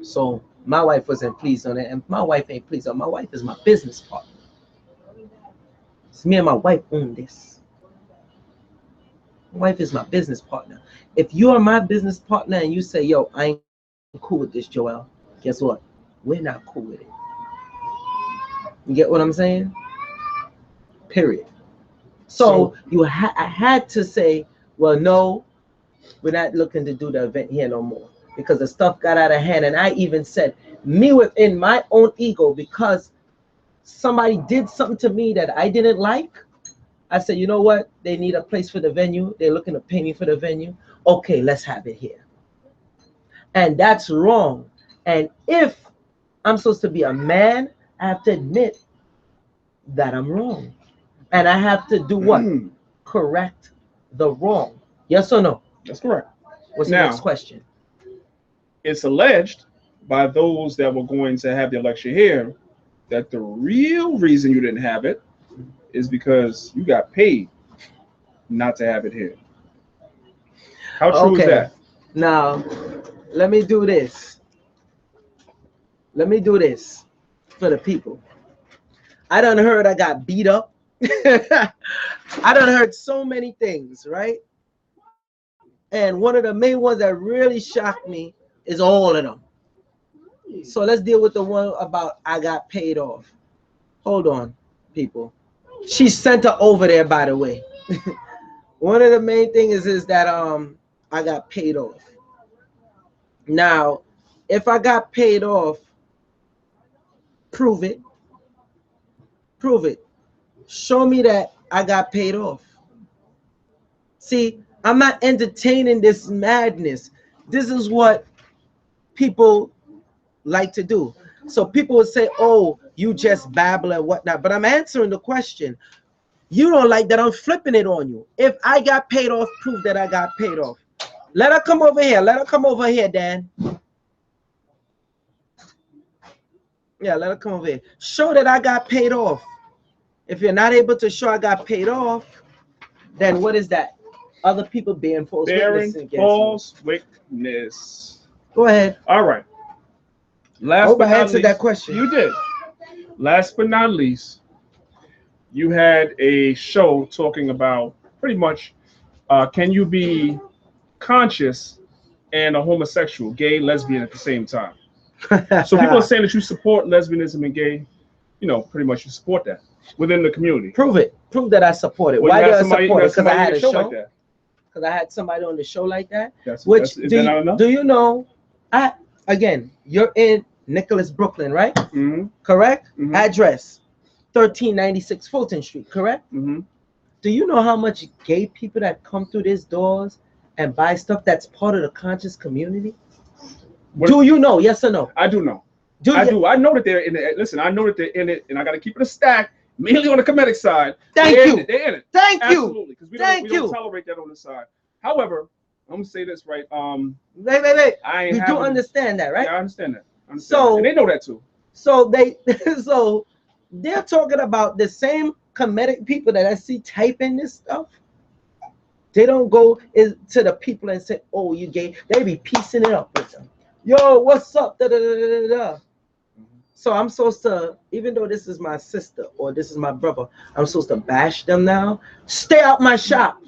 So my wife wasn't pleased on it, and my wife ain't pleased on it. My wife is my business partner. It's me and my wife own this. My wife is my business partner. If you are my business partner and you say, yo, I ain't cool with this, Joel, guess what? We're not cool with it. You get what I'm saying? Period. So I had to say, well, no, we're not looking to do the event here no more, because the stuff got out of hand. And I even said, me within my own ego, because somebody did something to me that I didn't like, I said, you know what? They need a place for the venue. They're looking to pay me for the venue. Okay, let's have it here. And that's wrong. And if I'm supposed to be a man, I have to admit that I'm wrong. And I have to do what? Correct the wrong. Yes or no? That's correct. What's the next question? It's alleged by those that were going to have the lecture here that the real reason you didn't have it is because you got paid not to have it here. How true is that? Now, let me do this. Let me do this for the people. I done heard I got beat up. I done heard so many things, right? And one of the main ones that really shocked me is all of them. So let's deal with the one about I got paid off. Hold on, people. She sent her over there, by the way. One of the main things is that I got paid off. Now, if I got paid off, prove it. Prove it. Show me that I got paid off. See, I'm not entertaining this madness. This is what people like to do. So people would say, oh, you just babble and whatnot. But I'm answering the question. You don't like that I'm flipping it on you. If I got paid off, prove that I got paid off. Let her come over here. Let her come over here, Dan. Yeah, let her come over here. Show that I got paid off. If you're not able to show I got paid off, then what is that? Other people being false witness against false witness. Go ahead. All right. I hope I answered that question. You did. Last but not least, you had a show talking about pretty much can you be conscious and a homosexual, gay, lesbian at the same time? So people are saying that you support lesbianism and gay, pretty much you support that within the community. Prove it. Prove that I support it. Why do I support it? Because I had a show like that. Because I had somebody on the show like that. Do you know? Again, you're in Nicholas, Brooklyn, right? Mm-hmm. Correct. Mm-hmm. Address 1396 Fulton Street. Correct. Mm-hmm. Do you know how much gay people that come through these doors and buy stuff that's part of the conscious community? Do you know? Yes or no? I do know. I know that they're in it. Listen, I know that they're in it, and I got to keep it a stack. Mainly on the comedic side. They're in it. Thank you. Absolutely, because we don't tolerate that on the side. However, I'm gonna say this right. Wait. You do understand that, right? Yeah, I understand that. And they know that too. So they're talking about the same comedic people that I see typing this stuff. They don't go to the people and say, "Oh, you gay." They be piecing it up with them. Yo, what's up? Da, da, da, da, da. So I'm supposed to, even though this is my sister or this is my brother, I'm supposed to bash them now? Stay out my shop.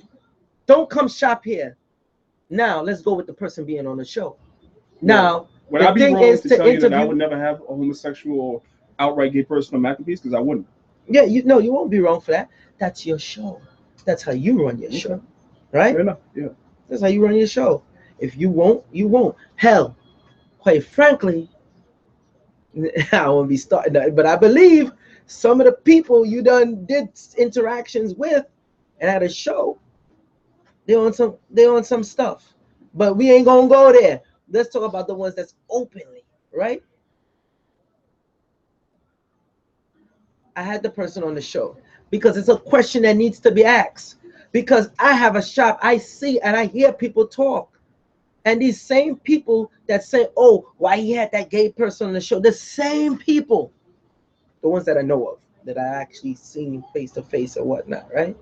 Don't come shop here. Now, let's go with the person being on the show. Now, would I be wrong to tell you that I would never have a homosexual or outright gay person on Maccabeestv? Because I wouldn't. Yeah, you won't be wrong for that. That's your show. That's how you run your show. Right? Fair enough. Yeah. That's how you run your show. If you won't, you won't. Hell, quite frankly, I won't be starting that, but I believe some of the people you done did interactions with and at a show, they on some stuff. But we ain't gonna go there. Let's talk about the ones that's openly, right? I had the person on the show because it's a question that needs to be asked. Because I have a shop, I see and I hear people talk. And these same people that say, oh, why he had that gay person on the show, the same people, the ones that I know of, that I actually seen face to face or whatnot, right?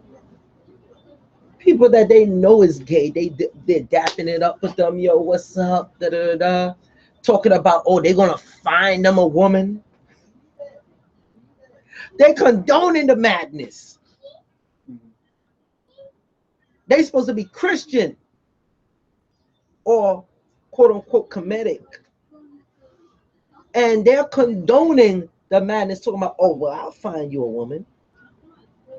People that they know is gay, they're dapping it up with them, yo, what's up, da da da da. talking about, oh, they're gonna find them a woman. They condoning the madness. They supposed to be Christian or quote unquote comedic, and they're condoning the madness, talking about, oh well, I'll find you a woman,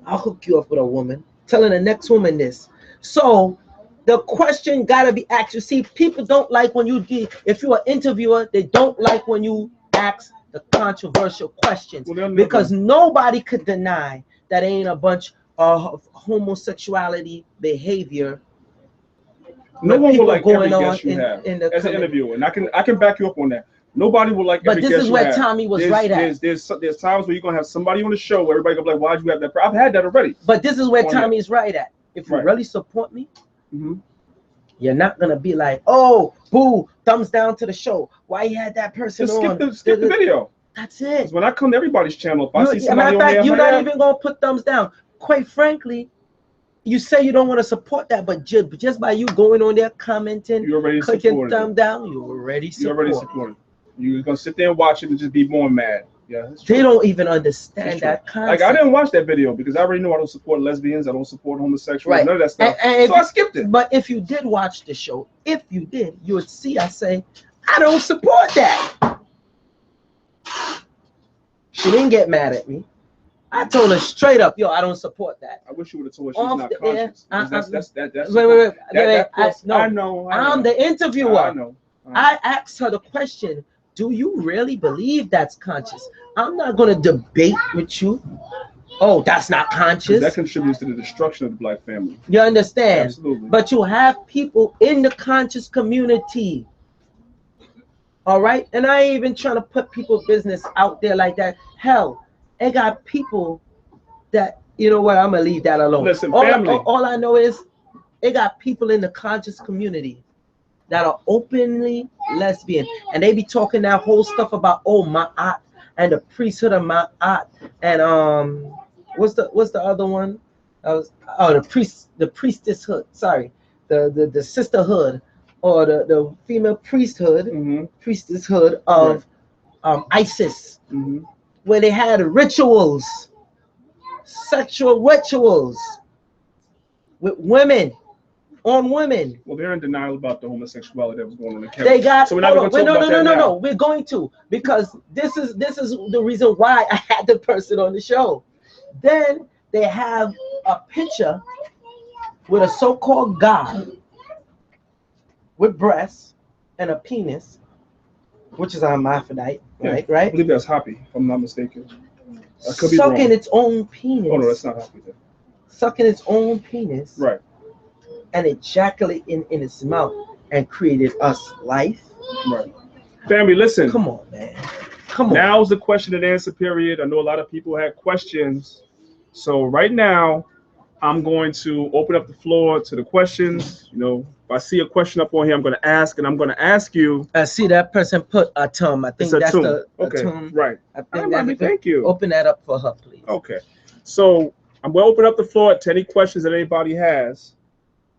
I'll hook you up with a woman, telling the next woman this. So the question gotta be asked. You see, people don't like when you if you're an interviewer, they don't like when you ask the controversial questions, because nobody could deny that ain't a bunch of homosexuality behavior. No one will like every guest you have as an interviewer, and I can back you up on that. Nobody will like every guest you have. But this is where Tommy was right at. There's times where you're gonna have somebody on the show where everybody gonna be like, why'd you have that? I've had that already. But this is where Tommy's right at. If you really support me, you're not gonna be like, oh, boo, thumbs down to the show. Why you had that person on? Skip the video. That's it. When I come to everybody's channel, if I see somebody on there, you're not even gonna put thumbs down. Quite frankly, you say you don't want to support that, but just by you going on there commenting, you're already clicking thumb down, you're already supporting. You're gonna sit there and watch it and just be more mad. Yeah, they don't even understand that concept. Like, I didn't watch that video because I already know I don't support lesbians, I don't support homosexuals, none of that stuff. So I skipped it. But if you did watch the show, if you did, you would see I say, I don't support that. She didn't get mad at me. I told her straight up, yo, I don't support that. I wish you would have told her she's not conscious. That's wait. No, I know. I'm the interviewer. I know. I asked her the question, do you really believe that's conscious? I'm not going to debate with you. Oh, that's not conscious. That contributes to the destruction of the black family. You understand? Absolutely. But you have people in the conscious community. All right? And I ain't even trying to put people's business out there like that. Hell, they got people that, you know what, I'm going to leave that alone. Listen, all I know is they got people in the conscious community that are openly lesbian, and they be talking that whole stuff about, oh, ma'at and the priesthood of ma'at, and what's the other one? The priestesshood. Sorry, the sisterhood or the female priesthood, priestesshood of ISIS, where they had rituals, sexual rituals with women. On women. Well, they're in denial about the homosexuality that was going on in Canada. They got. So we're not going to talk about that now. No. We're going to, because this is the reason why I had the person on the show. Then they have a picture with a so-called God with breasts and a penis, which is a hermaphrodite, right? I believe that's Hoppy, if I'm not mistaken. I could be sucking wrong. Its own penis. Oh no, that's not Hoppy then. Sucking its own penis. Right. And ejaculate in its mouth and created us life. Right. Family, listen. Come on, man. Come on. Now's the question and answer period. I know a lot of people had questions. So right now, I'm going to open up the floor to the questions. You know, if I see a question up on here, I'm going to ask, and I'm going to ask you. I see that person put a tum. I think that's the tum. Right. Thank you. Open that up for her, please. Okay. So I'm going to open up the floor to any questions that anybody has.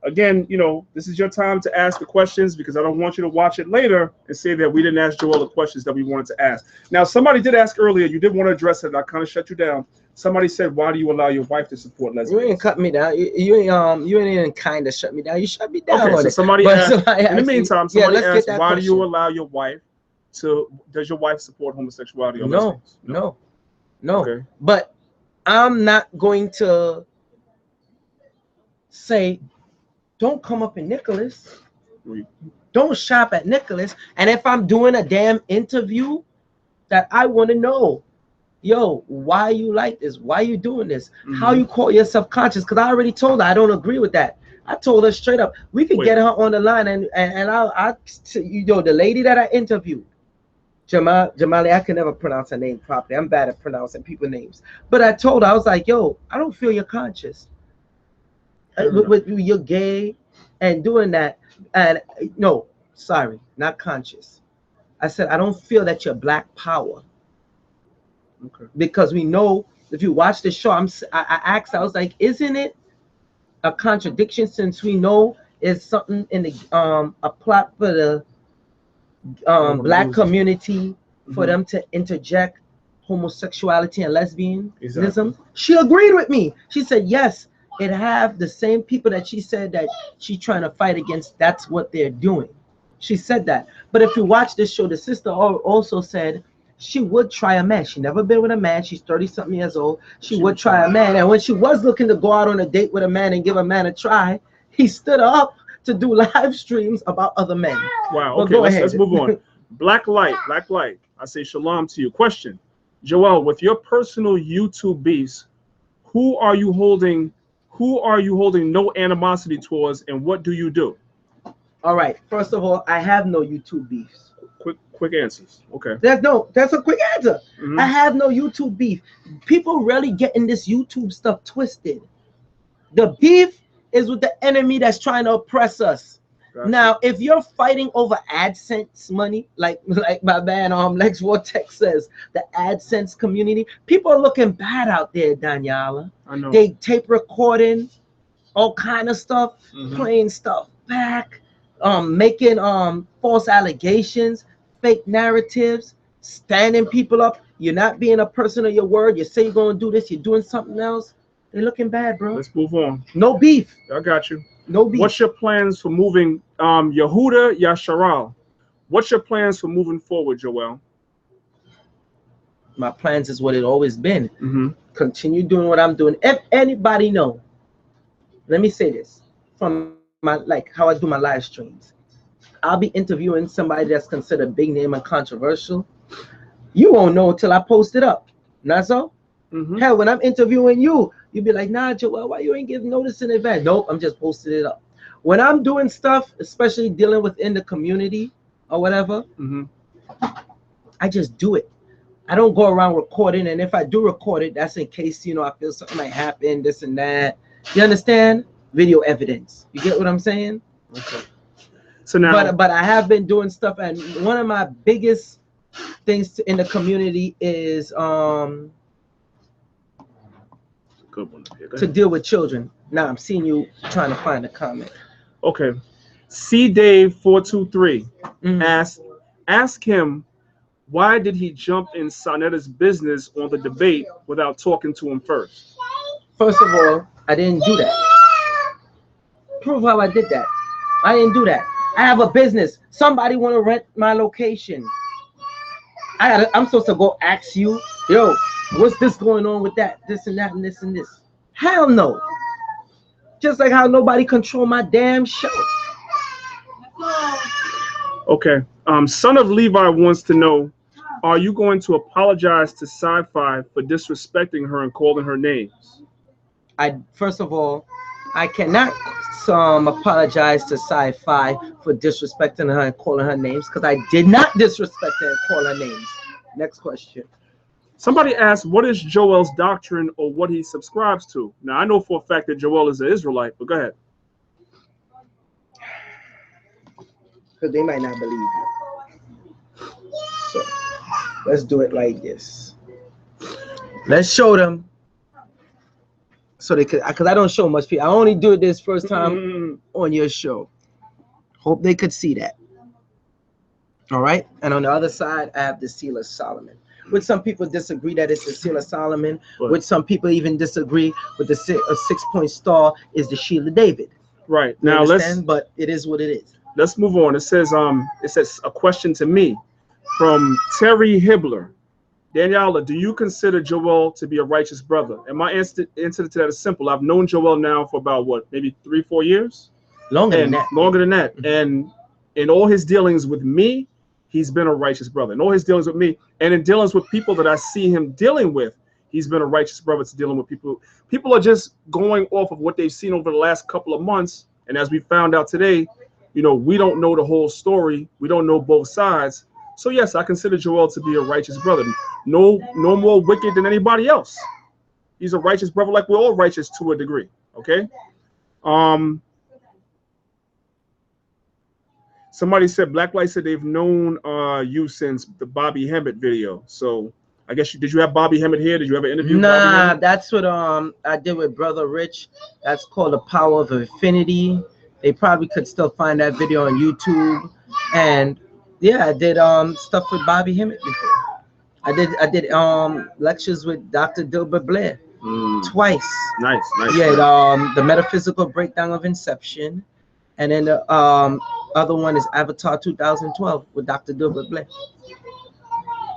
Again, you know, this is your time to ask the questions, because I don't want you to watch it later and say that we didn't ask Joel the questions that we wanted to ask. Now, somebody did ask earlier. You did want to address it, and I kind of shut you down. Somebody said, "Why do you allow your wife to support lesbians?" You ain't cut me down. You ain't even kind of shut me down. You shut me down. Okay, so somebody asked. In the meantime, somebody asked, "Why do you allow your wife to? Does your wife support homosexuality or lesbians?" No. Okay. But I'm not going to say, don't come up in Nicholas. Don't shop at Nicholas. And if I'm doing a damn interview, that I want to know, yo, why you like this? Why you doing this? How you call yourself conscious? Because I already told her I don't agree with that. I told her straight up. We could get her on the line, and I you know, the lady that I interviewed, Jamali, I can never pronounce her name properly. I'm bad at pronouncing people's names. But I told her, I was like, yo, I don't feel you're conscious. With you're gay and doing that, and no, sorry, not conscious. I said I don't feel that you're black power. Okay. Because we know, if you watch the show, I asked, I was like, isn't it a contradiction, since we know it's something in the a plot for the black community for Mhm. them to interject homosexuality and lesbianism. Exactly. She agreed with me. She said yes, it have the same people that she said that she trying to fight against. That's what they're doing. She said that. But if you watch this show, the sister also said she would try a man. She never been with a man. She's 30 something years old. She would try a man. And when she was looking to go out on a date with a man and give a man a try, he stood up to do live streams about other men. Wow. But Okay, go let's ahead. move on. Black light, black light. I say shalom to you. Question, Joel, with your personal YouTube beefs, who are you holding? Who are you holding no animosity towards, and what do you do? All right. First of all, I have no YouTube beefs. Quick answers. Okay. That's a quick answer. Mhm. I have no YouTube beef. People really getting this YouTube stuff twisted. The beef is with the enemy that's trying to oppress us. Gotcha. Now, if you're fighting over AdSense money, like my man Lex Vortex says, the AdSense community, people are looking bad out there, Danyaahla. I know. They tape recording all kind of stuff, Mhm. playing stuff back, making false allegations, fake narratives, standing people up. You're not being a person of your word. You say you're gonna do this, you're doing something else. They're looking bad, bro. Let's move on. No beef. I got you. No beef. What's your plans for moving, Yehuda Yasharal? What's your plans for moving forward, Joel? My plans is what it always been. Mm-hmm. Continue doing what I'm doing. If anybody know, let me say this from my how I do my live streams. I'll be interviewing somebody that's considered big name and controversial. You won't know until I post it up. Not so? Mm-hmm. Hell, when I'm interviewing you, you'll be like, nah, Joel, why you ain't give notice in advance? Nope, I'm just posting it up. When I'm doing stuff, especially dealing within the community or whatever, Mm-hmm. I just do it. I don't go around recording, and if I do record it, that's in case, I feel something might happen, this and that. You understand? Video evidence. You get what I'm saying? Okay. So now, but I have been doing stuff, and one of my biggest things in the community is good one. to deal with children. Now I'm seeing you trying to find a comment. Okay. C Dave 423 Mhm. ask him, why did he jump in Sonetta's business on the debate without talking to him first? First of all, I didn't do that. Prove how I did that. I didn't do that. I have a business. Somebody want to rent my location. I'm supposed to go ask you, yo, what's this going on with that, this and that, and this and this? Hell no. Just like how nobody control my damn show. Okay. Son of Levi wants to know, are you going to apologize to Sci-Fi for disrespecting her and calling her names? First of all, I cannot apologize to Sci-Fi for disrespecting her and calling her names, because I did not disrespect her and call her names. Next question. Somebody asked, what is Joel's doctrine or what he subscribes to? Now, I know for a fact that Joel is an Israelite, but go ahead. Because they might not believe you. So let's do it like this. Let's show them. So they could, because I don't show much people. I only do this first time on your show. Hope they could see that. All right. And on the other side, I have the Seal of Solomon. Which some people disagree that it's the Seal of Solomon. Which some people even disagree with the 6-point star is the Shield of David. Right. You now understand? But it is what it is. Let's move on. It says a question to me from Terry Hibbler. Danyaahla, do you consider Joel to be a righteous brother? And my answer to that is simple. I've known Joel now for about maybe 3-4 years? Longer than that. Mm-hmm. And in all his dealings with me, he's been a righteous brother. In all his dealings with me, and in dealings with people that I see him dealing with, he's been a righteous brother to dealing with people. People are just going off of what they've seen over the last couple of months. And as we found out today, we don't know the whole story. We don't know both sides. So yes, I consider Joel to be a righteous brother. No more wicked than anybody else. He's a righteous brother, like we're all righteous to a degree. Okay. Somebody said Blacklight said they've known you since the Bobby Hemmett video. So I guess did you have Bobby Hemmett here? Did you ever interview? Nah, that's what I did with Brother Rich. That's called The Power of Infinity. They probably could still find that video on YouTube. And Yeah, I did stuff with Bobby Hemmett before. I did lectures with Dr. Dilbert Blair twice. Nice. Yeah, the metaphysical breakdown of inception, and then the other one is Avatar 2012 with Dr. Dilbert Blair.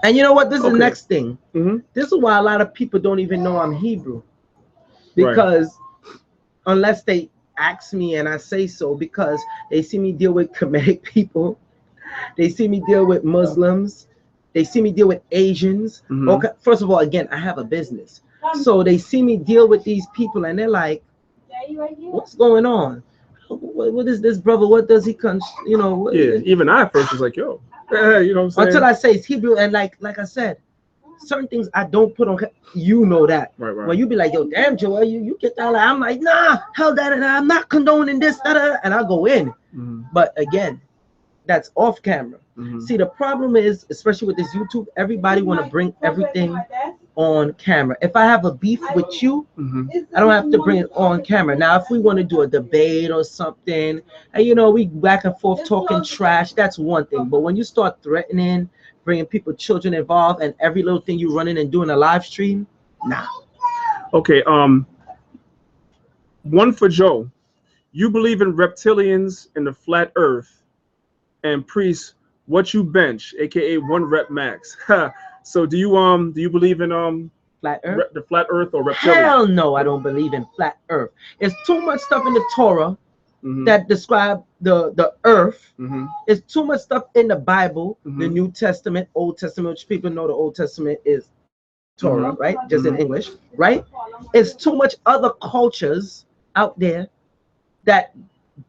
And you know what? This is the next thing. This is why a lot of people don't even know I'm Hebrew, because unless they ask me and I say so, because they see me deal with Kemetic people, they see me deal with Muslims, they see me deal with Asians. Okay, first of all, again, I have a business, so they see me deal with these people and they're like, what's going on? What is this brother? What does he you know? Even I at first was like, yo, you know what I'm saying? Until I say it's Hebrew, and like I said, certain things I don't put on. You know that. Right. When you be like, yo, damn, Joel, you get that. I'm like, nah, hell that, and I'm not condoning this, that, and I go in. But again, that's off camera. See, the problem is, especially with this YouTube, everybody want to bring everything on camera. If I have a beef with you, I don't have to bring it on camera. Now, if we want to do a debate or something, and you know, we back and forth talking trash, that's one thing. But when you start threatening, bringing people, children involved, and every little thing you running and doing a live stream, nah. Okay, one for Joe. You believe in reptilians and the flat earth, and Priest, what you bench, aka 1 rep max. So do you believe in flat earth? The flat earth or reptilians? Hell no, I don't believe in flat earth. There's too much stuff in the Torah that describe the earth. It's too much stuff in the Bible, the New Testament, Old Testament, which people know the Old Testament is Torah, right? Just in English, right? It's too much other cultures out there that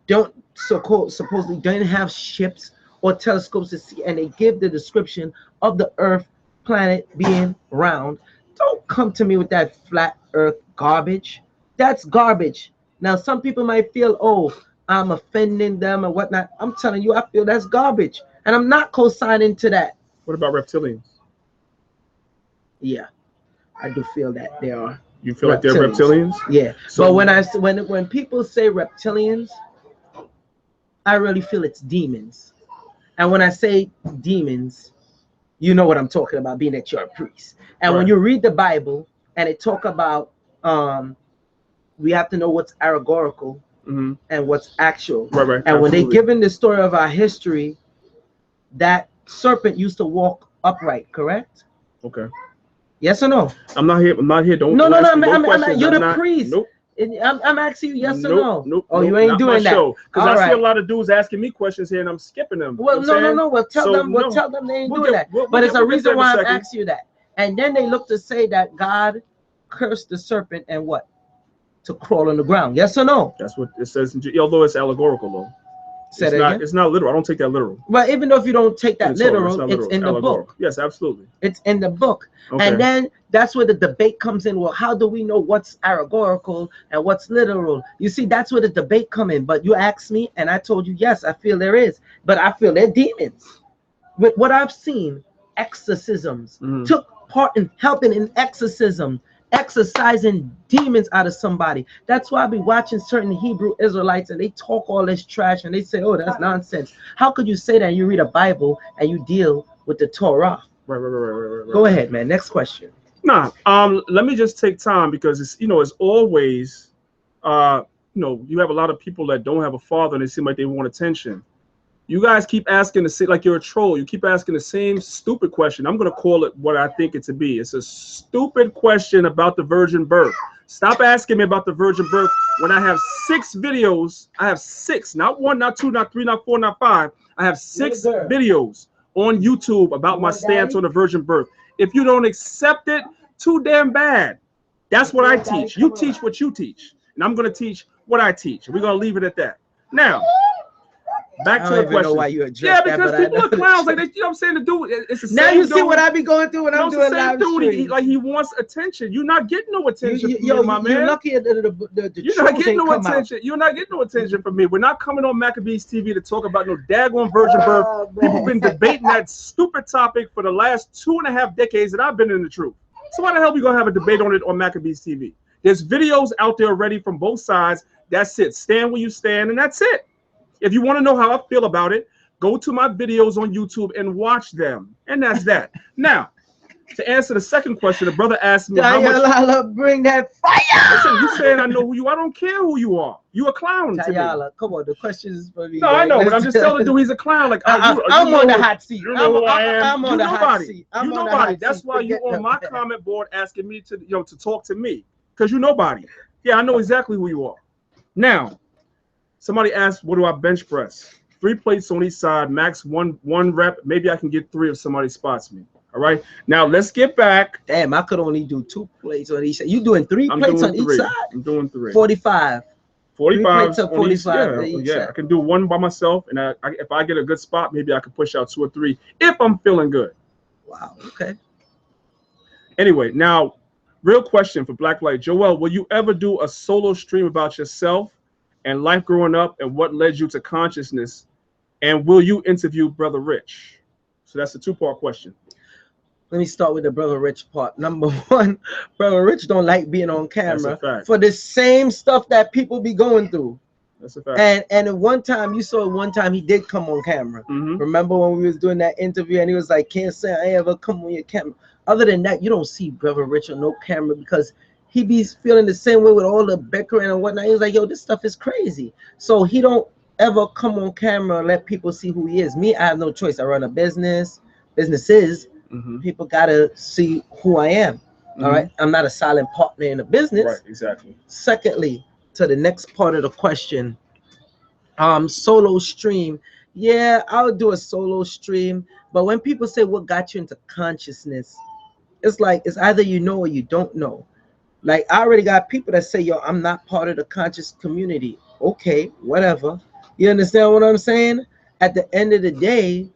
don't supposedly don't have ships or telescopes to see, and they give the description of the earth planet being round. Don't come to me with that flat earth garbage. That's garbage. Now, some people might feel, oh, I'm offending them or whatnot. I'm telling you, I feel that's garbage, and I'm not co-signing to that. What about reptilians? Yeah, I do feel that they are. You feel like they're reptilians? Yeah. So but when people say reptilians, I really feel it's demons. And when I say demons, you know what I'm talking about, being that you're a priest. And when you read the Bible and it talk about we have to know what's allegorical and what's actual. Right. And when they given the story of our history, that serpent used to walk upright, correct? Okay. Yes or no? I'm not here. Don't. No. You're the priest. Nope. I'm asking you yes or no. Nope. Oh, you ain't doing that. Because I see a lot of dudes asking me questions here, and I'm skipping them. Well, no. Well, tell them they ain't doing that. But it's a reason why I'm asking you that. And then they look to say that God cursed the serpent and what? To crawl on the ground. Yes or no? That's what it says. Although it's allegorical, though. It's not literal. I don't take that literal. Well, even though if you don't take that literal, it's in the book. Yes, absolutely. It's in the book. Okay. And then that's where the debate comes in. Well, how do we know what's allegorical and what's literal? You see, that's where the debate come in. But you asked me, and I told you, yes, I feel there is. But I feel they're demons. With what I've seen, exorcisms, took part in helping in exorcism, exorcising demons out of somebody. That's why I be watching certain Hebrew Israelites and they talk all this trash and they say, oh, that's nonsense. How could you say that and you read a Bible and you deal with the Torah? Right. Go ahead, man. Next question. Nah, let me just take time because it's always you have a lot of people that don't have a father and they seem like they want attention. You guys keep asking like you're a troll. You keep asking the same stupid question. I'm going to call it what I think it to be. It's a stupid question about the virgin birth. Stop asking me about the virgin birth when I have 6 videos. I have 6, not 1, not 2, not 3, not 4, not 5. I have 6 videos on YouTube about my stance on the virgin birth. If you don't accept it, too damn bad. That's what I teach. You teach what you teach. And I'm going to teach what I teach. And we're going to leave it at that. Now, back to the question. Know why you because people are clowns. Like, you know what I'm saying? The dude, it's the same. Now you see what I be going through when I'm doing live stream. He wants attention. You're not getting no attention from me, my man. You're lucky the you're not getting no attention. You're not getting no attention from me. We're not coming on Maccabeestv TV to talk about no daggone virgin birth. People have been debating that stupid topic for the last 2.5 decades that I've been in the truth. So why the hell are we gonna have a debate on it on Maccabeestv TV? There's videos out there already from both sides. That's it. Stand where you stand, and that's it. If you want to know how I feel about it, Go to my videos on YouTube and watch them. And that's that. Now, to answer the second question, the brother asked me how much. Danyaahla, bring that fire. Listen, you saying I know who you are. I don't care who you are. You a clown to me. Danyaahla, come on, the question is for me. No, I know, but I'm just telling the dude he's a clown. Like I'm on the hot seat. You know who I am. I'm on the hot seat. You nobody. That's why you on my comment board asking me to to talk to me, because you nobody. Yeah, I know exactly who you are. Now, somebody asked, what do I bench press? 3 plates on each side, max one rep. Maybe I can get 3 if somebody spots me. All right. Now let's get back. Damn, I could only do 2 plates on each side. You doing 3 plates on each side? I'm doing 3. 45. 45 of 45 yeah, I can do 1 by myself, and if I get a good spot, maybe I can push out 2 or 3 if I'm feeling good. Wow. Okay. Anyway, now, real question for Blacklight Joel: will you ever do a solo stream about yourself and life growing up, and what led you to consciousness? And will you interview Brother Rich? So that's a 2-part question. Let me start with the Brother Rich part. Number 1, Brother Rich don't like being on camera for the same stuff that people be going through. That's a fact. And at one time, you saw one time he did come on camera. Remember when we was doing that interview and he was like, can't say I ever come on your camera. Other than that, you don't see Brother Rich on no camera because he be feeling the same way with all the bickering and whatnot. He was like, yo, this stuff is crazy. So he don't ever come on camera and let people see who he is. Me, I have no choice. I run a business. Businesses. People gotta see who I am. All right, I'm not a silent partner in a business. Right, exactly. Secondly, to the next part of the question, solo stream. Yeah, I'll do a solo stream. But when people say what got you into consciousness, it's like it's either you know or you don't know. Like I already got people that say, yo, I'm not part of the conscious community. Okay, whatever. You understand what I'm saying? At the end of the day,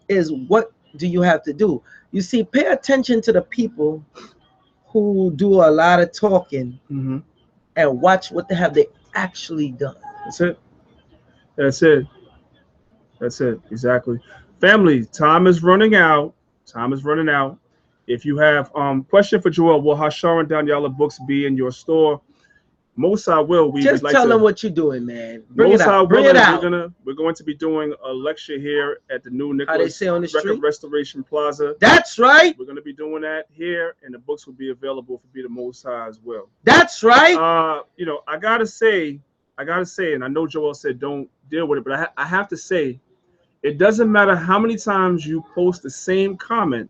is what do you have to do? You see, pay attention to the people who do a lot of talking and watch what they actually done. That's it. That's it. That's it. Exactly. Family, time is running out. Time is running out. If you have question for Joel, will Hashar and Danyaahla books be in your store? Most I will. We just would like tell to, them what you're doing, man. Bring it out. Bring it out. We're going to be doing a lecture here at the new Nicholas Record Restoration Plaza. That's right. We're going to be doing that here, and the books will be available for Be the Most High as well. That's right. You know, I gotta say, and I know Joel said don't deal with it, but I have to say, it doesn't matter how many times you post the same comment.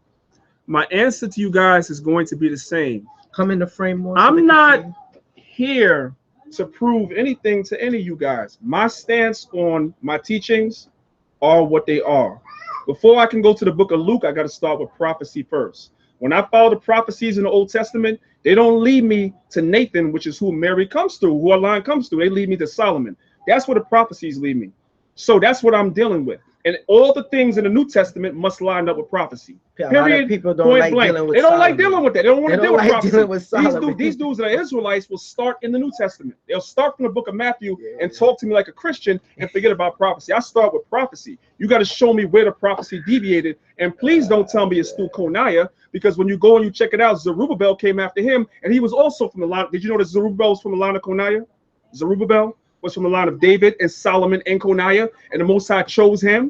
My answer to you guys is going to be the same. Come in the frame more. I'm not here to prove anything to any of you guys. My stance on my teachings are what they are. Before I can go to the book of Luke, I got to start with prophecy first. When I follow the prophecies in the Old Testament, they don't lead me to Nathan, which is who Mary comes through, who our line comes through. They lead me to Solomon. That's where the prophecies lead me. So that's what I'm dealing with. And all the things in the New Testament must line up with prophecy. Yeah, period. A lot of people don't like dealing with They don't Solomon. like dealing with that. They don't want to deal with prophecy. These dudes that are Israelites will start in the New Testament. They'll start from the book of Matthew and talk to me like a Christian and forget about prophecy. I start with prophecy. You got to show me where the prophecy deviated. And please don't tell me it's through Coniah, because when you go and you check it out, Zerubbabel came after him, and he was also from the line. Did you know that Zerubbabel was from the line of Coniah? Zerubbabel was from the line of David and Solomon and Coniah, and the Most High chose him.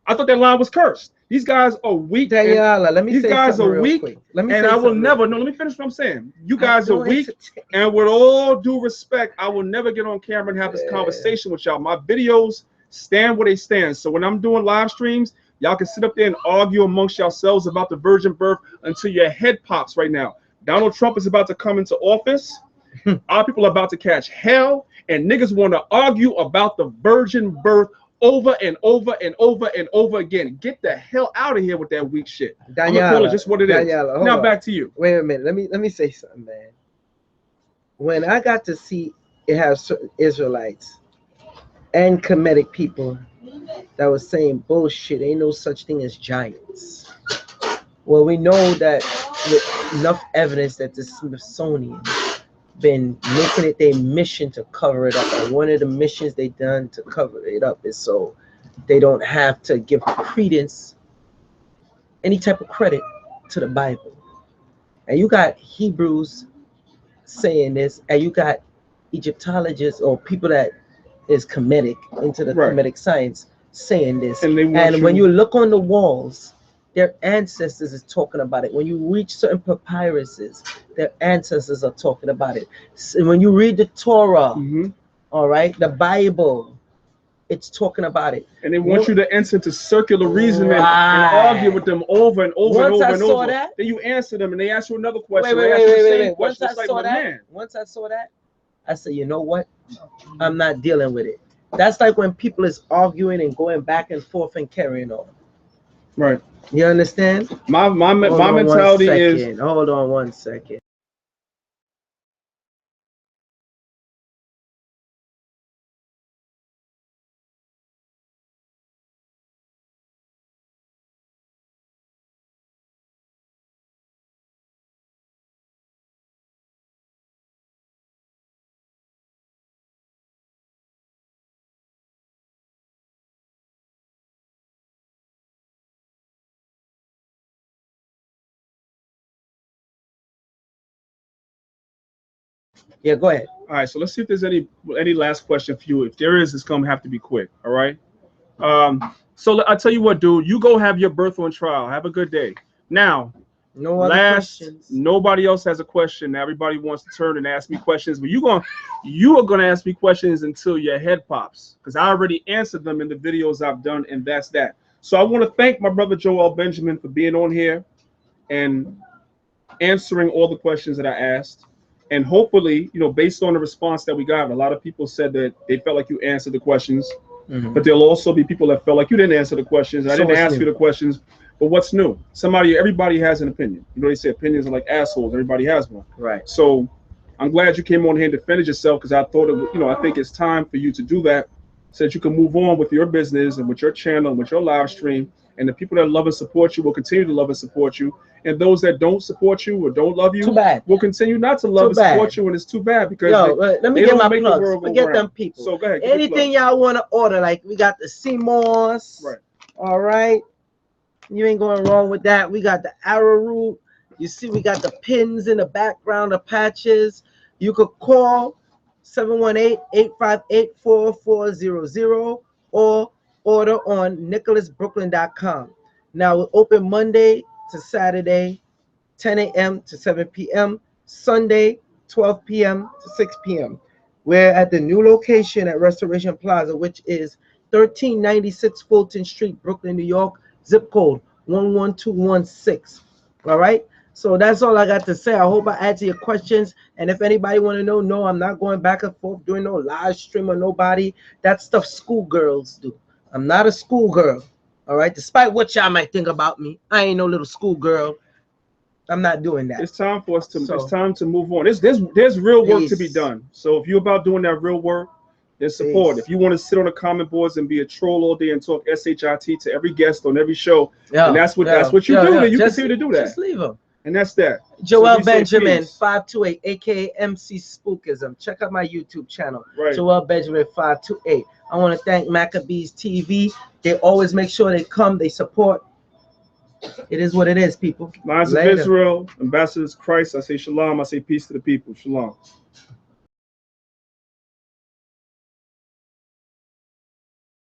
I thought that line was cursed. These guys are weak. Danyaahla, let me these say guys are weak. Let me and I will never. No, let me finish what I'm saying. You guys are weak, and with all due respect, I will never get on camera and have this conversation with y'all. My videos stand where they stand. So when I'm doing live streams, y'all can sit up there and argue amongst yourselves about the virgin birth until your head pops. Right now, Donald Trump is about to come into office. Our people are about to catch hell, and niggas want to argue about the virgin birth over and over and over and over again. Get the hell out of here with that weak shit. I'm gonna call it just what it is. Now back to you. Wait a minute. Let me say something, man. When I got to see it have certain Israelites and Kemetic people that was saying bullshit, ain't no such thing as giants. Well, we know that with enough evidence that the Smithsonian been making it their mission to cover it up, and one of the missions they done to cover it up is so they don't have to give credence, any type of credit to the Bible. And you got Hebrews saying this, and you got Egyptologists or people that is Kemetic into the Kemetic science saying this. And they want And when you- you look on the walls, their ancestors is talking about it. When you read certain papyruses, their ancestors are talking about it. So when you read the Torah, all right, the Bible, it's talking about it. And they want you to enter into circular reasoning and argue with them over and over Once and over I and saw over. that, then you answer them and they ask you another question. wait. They ask you the same Once question. I It's like, saw my that, man. once I saw that, I said, you know what? I'm not dealing with it. That's like when people is arguing and going back and forth and carrying on. Right. You understand? My mentality is. Hold on 1 second. Yeah, go ahead. All right, so let's see if there's any last question for you. If there is, it's gonna have to be quick. All right. So I tell you what, dude. You go have your birth on trial. Have a good day. Now, No other questions. nobody else has a question. Now everybody wants to turn and ask me questions, but you are gonna ask me questions until your head pops, because I already answered them in the videos I've done, and that's that. So I want to thank my brother Joel Benjamin for being on here and answering all the questions that I asked. And hopefully, based on the response that we got, a lot of people said that they felt like you answered the questions. But there'll also be people that felt like you didn't answer the questions. I didn't ask you the questions. But what's new? Everybody has an opinion. They say opinions are like assholes. Everybody has one. Right. So I'm glad you came on here and defended yourself, because I thought I think it's time for you to do that, so that you can move on with your business and with your channel and with your live stream. And the people that love and support you will continue to love and support you. And those that don't support you or don't love you will continue not to love and support you. And it's too bad, because let me get my plugs. Forget them people. So go ahead. Anything y'all want to order, like we got the CMOS. Right. All right. You ain't going wrong with that. We got the arrowroot. You see, we got the pins in the background, the patches. You could call 718-858-4400 or order on nicholasbrooklyn.com. Now, we're open Monday to Saturday, 10 a.m. to 7 p.m. Sunday, 12 p.m. to 6 p.m. We're at the new location at Restoration Plaza, which is 1396 Fulton Street, Brooklyn, New York, zip code 11216. All right. So that's all I got to say. I hope I answered your questions. And if anybody want to know, no, I'm not going back and forth doing no live stream or nobody. That stuff schoolgirls do. I'm not a schoolgirl. All right. Despite what y'all might think about me, I ain't no little schoolgirl. I'm not doing that. It's time for us to. It's time to move on. There's real work to be done. So if you're about doing that real work, then support. If you want to sit on the comment boards and be a troll all day and talk shit to every guest on every show, and that's what you do, then you continue to do that. Just leave them. And that's that. Joel Benjamin 528, aka MC Spookism. Check out my YouTube channel. Right. Joel Benjamin 528. I want to thank Maccabeestv TV. They always make sure they come, they support. It is what it is, people. Lions of Israel, ambassadors of Christ. I say shalom. I say peace to the people. Shalom.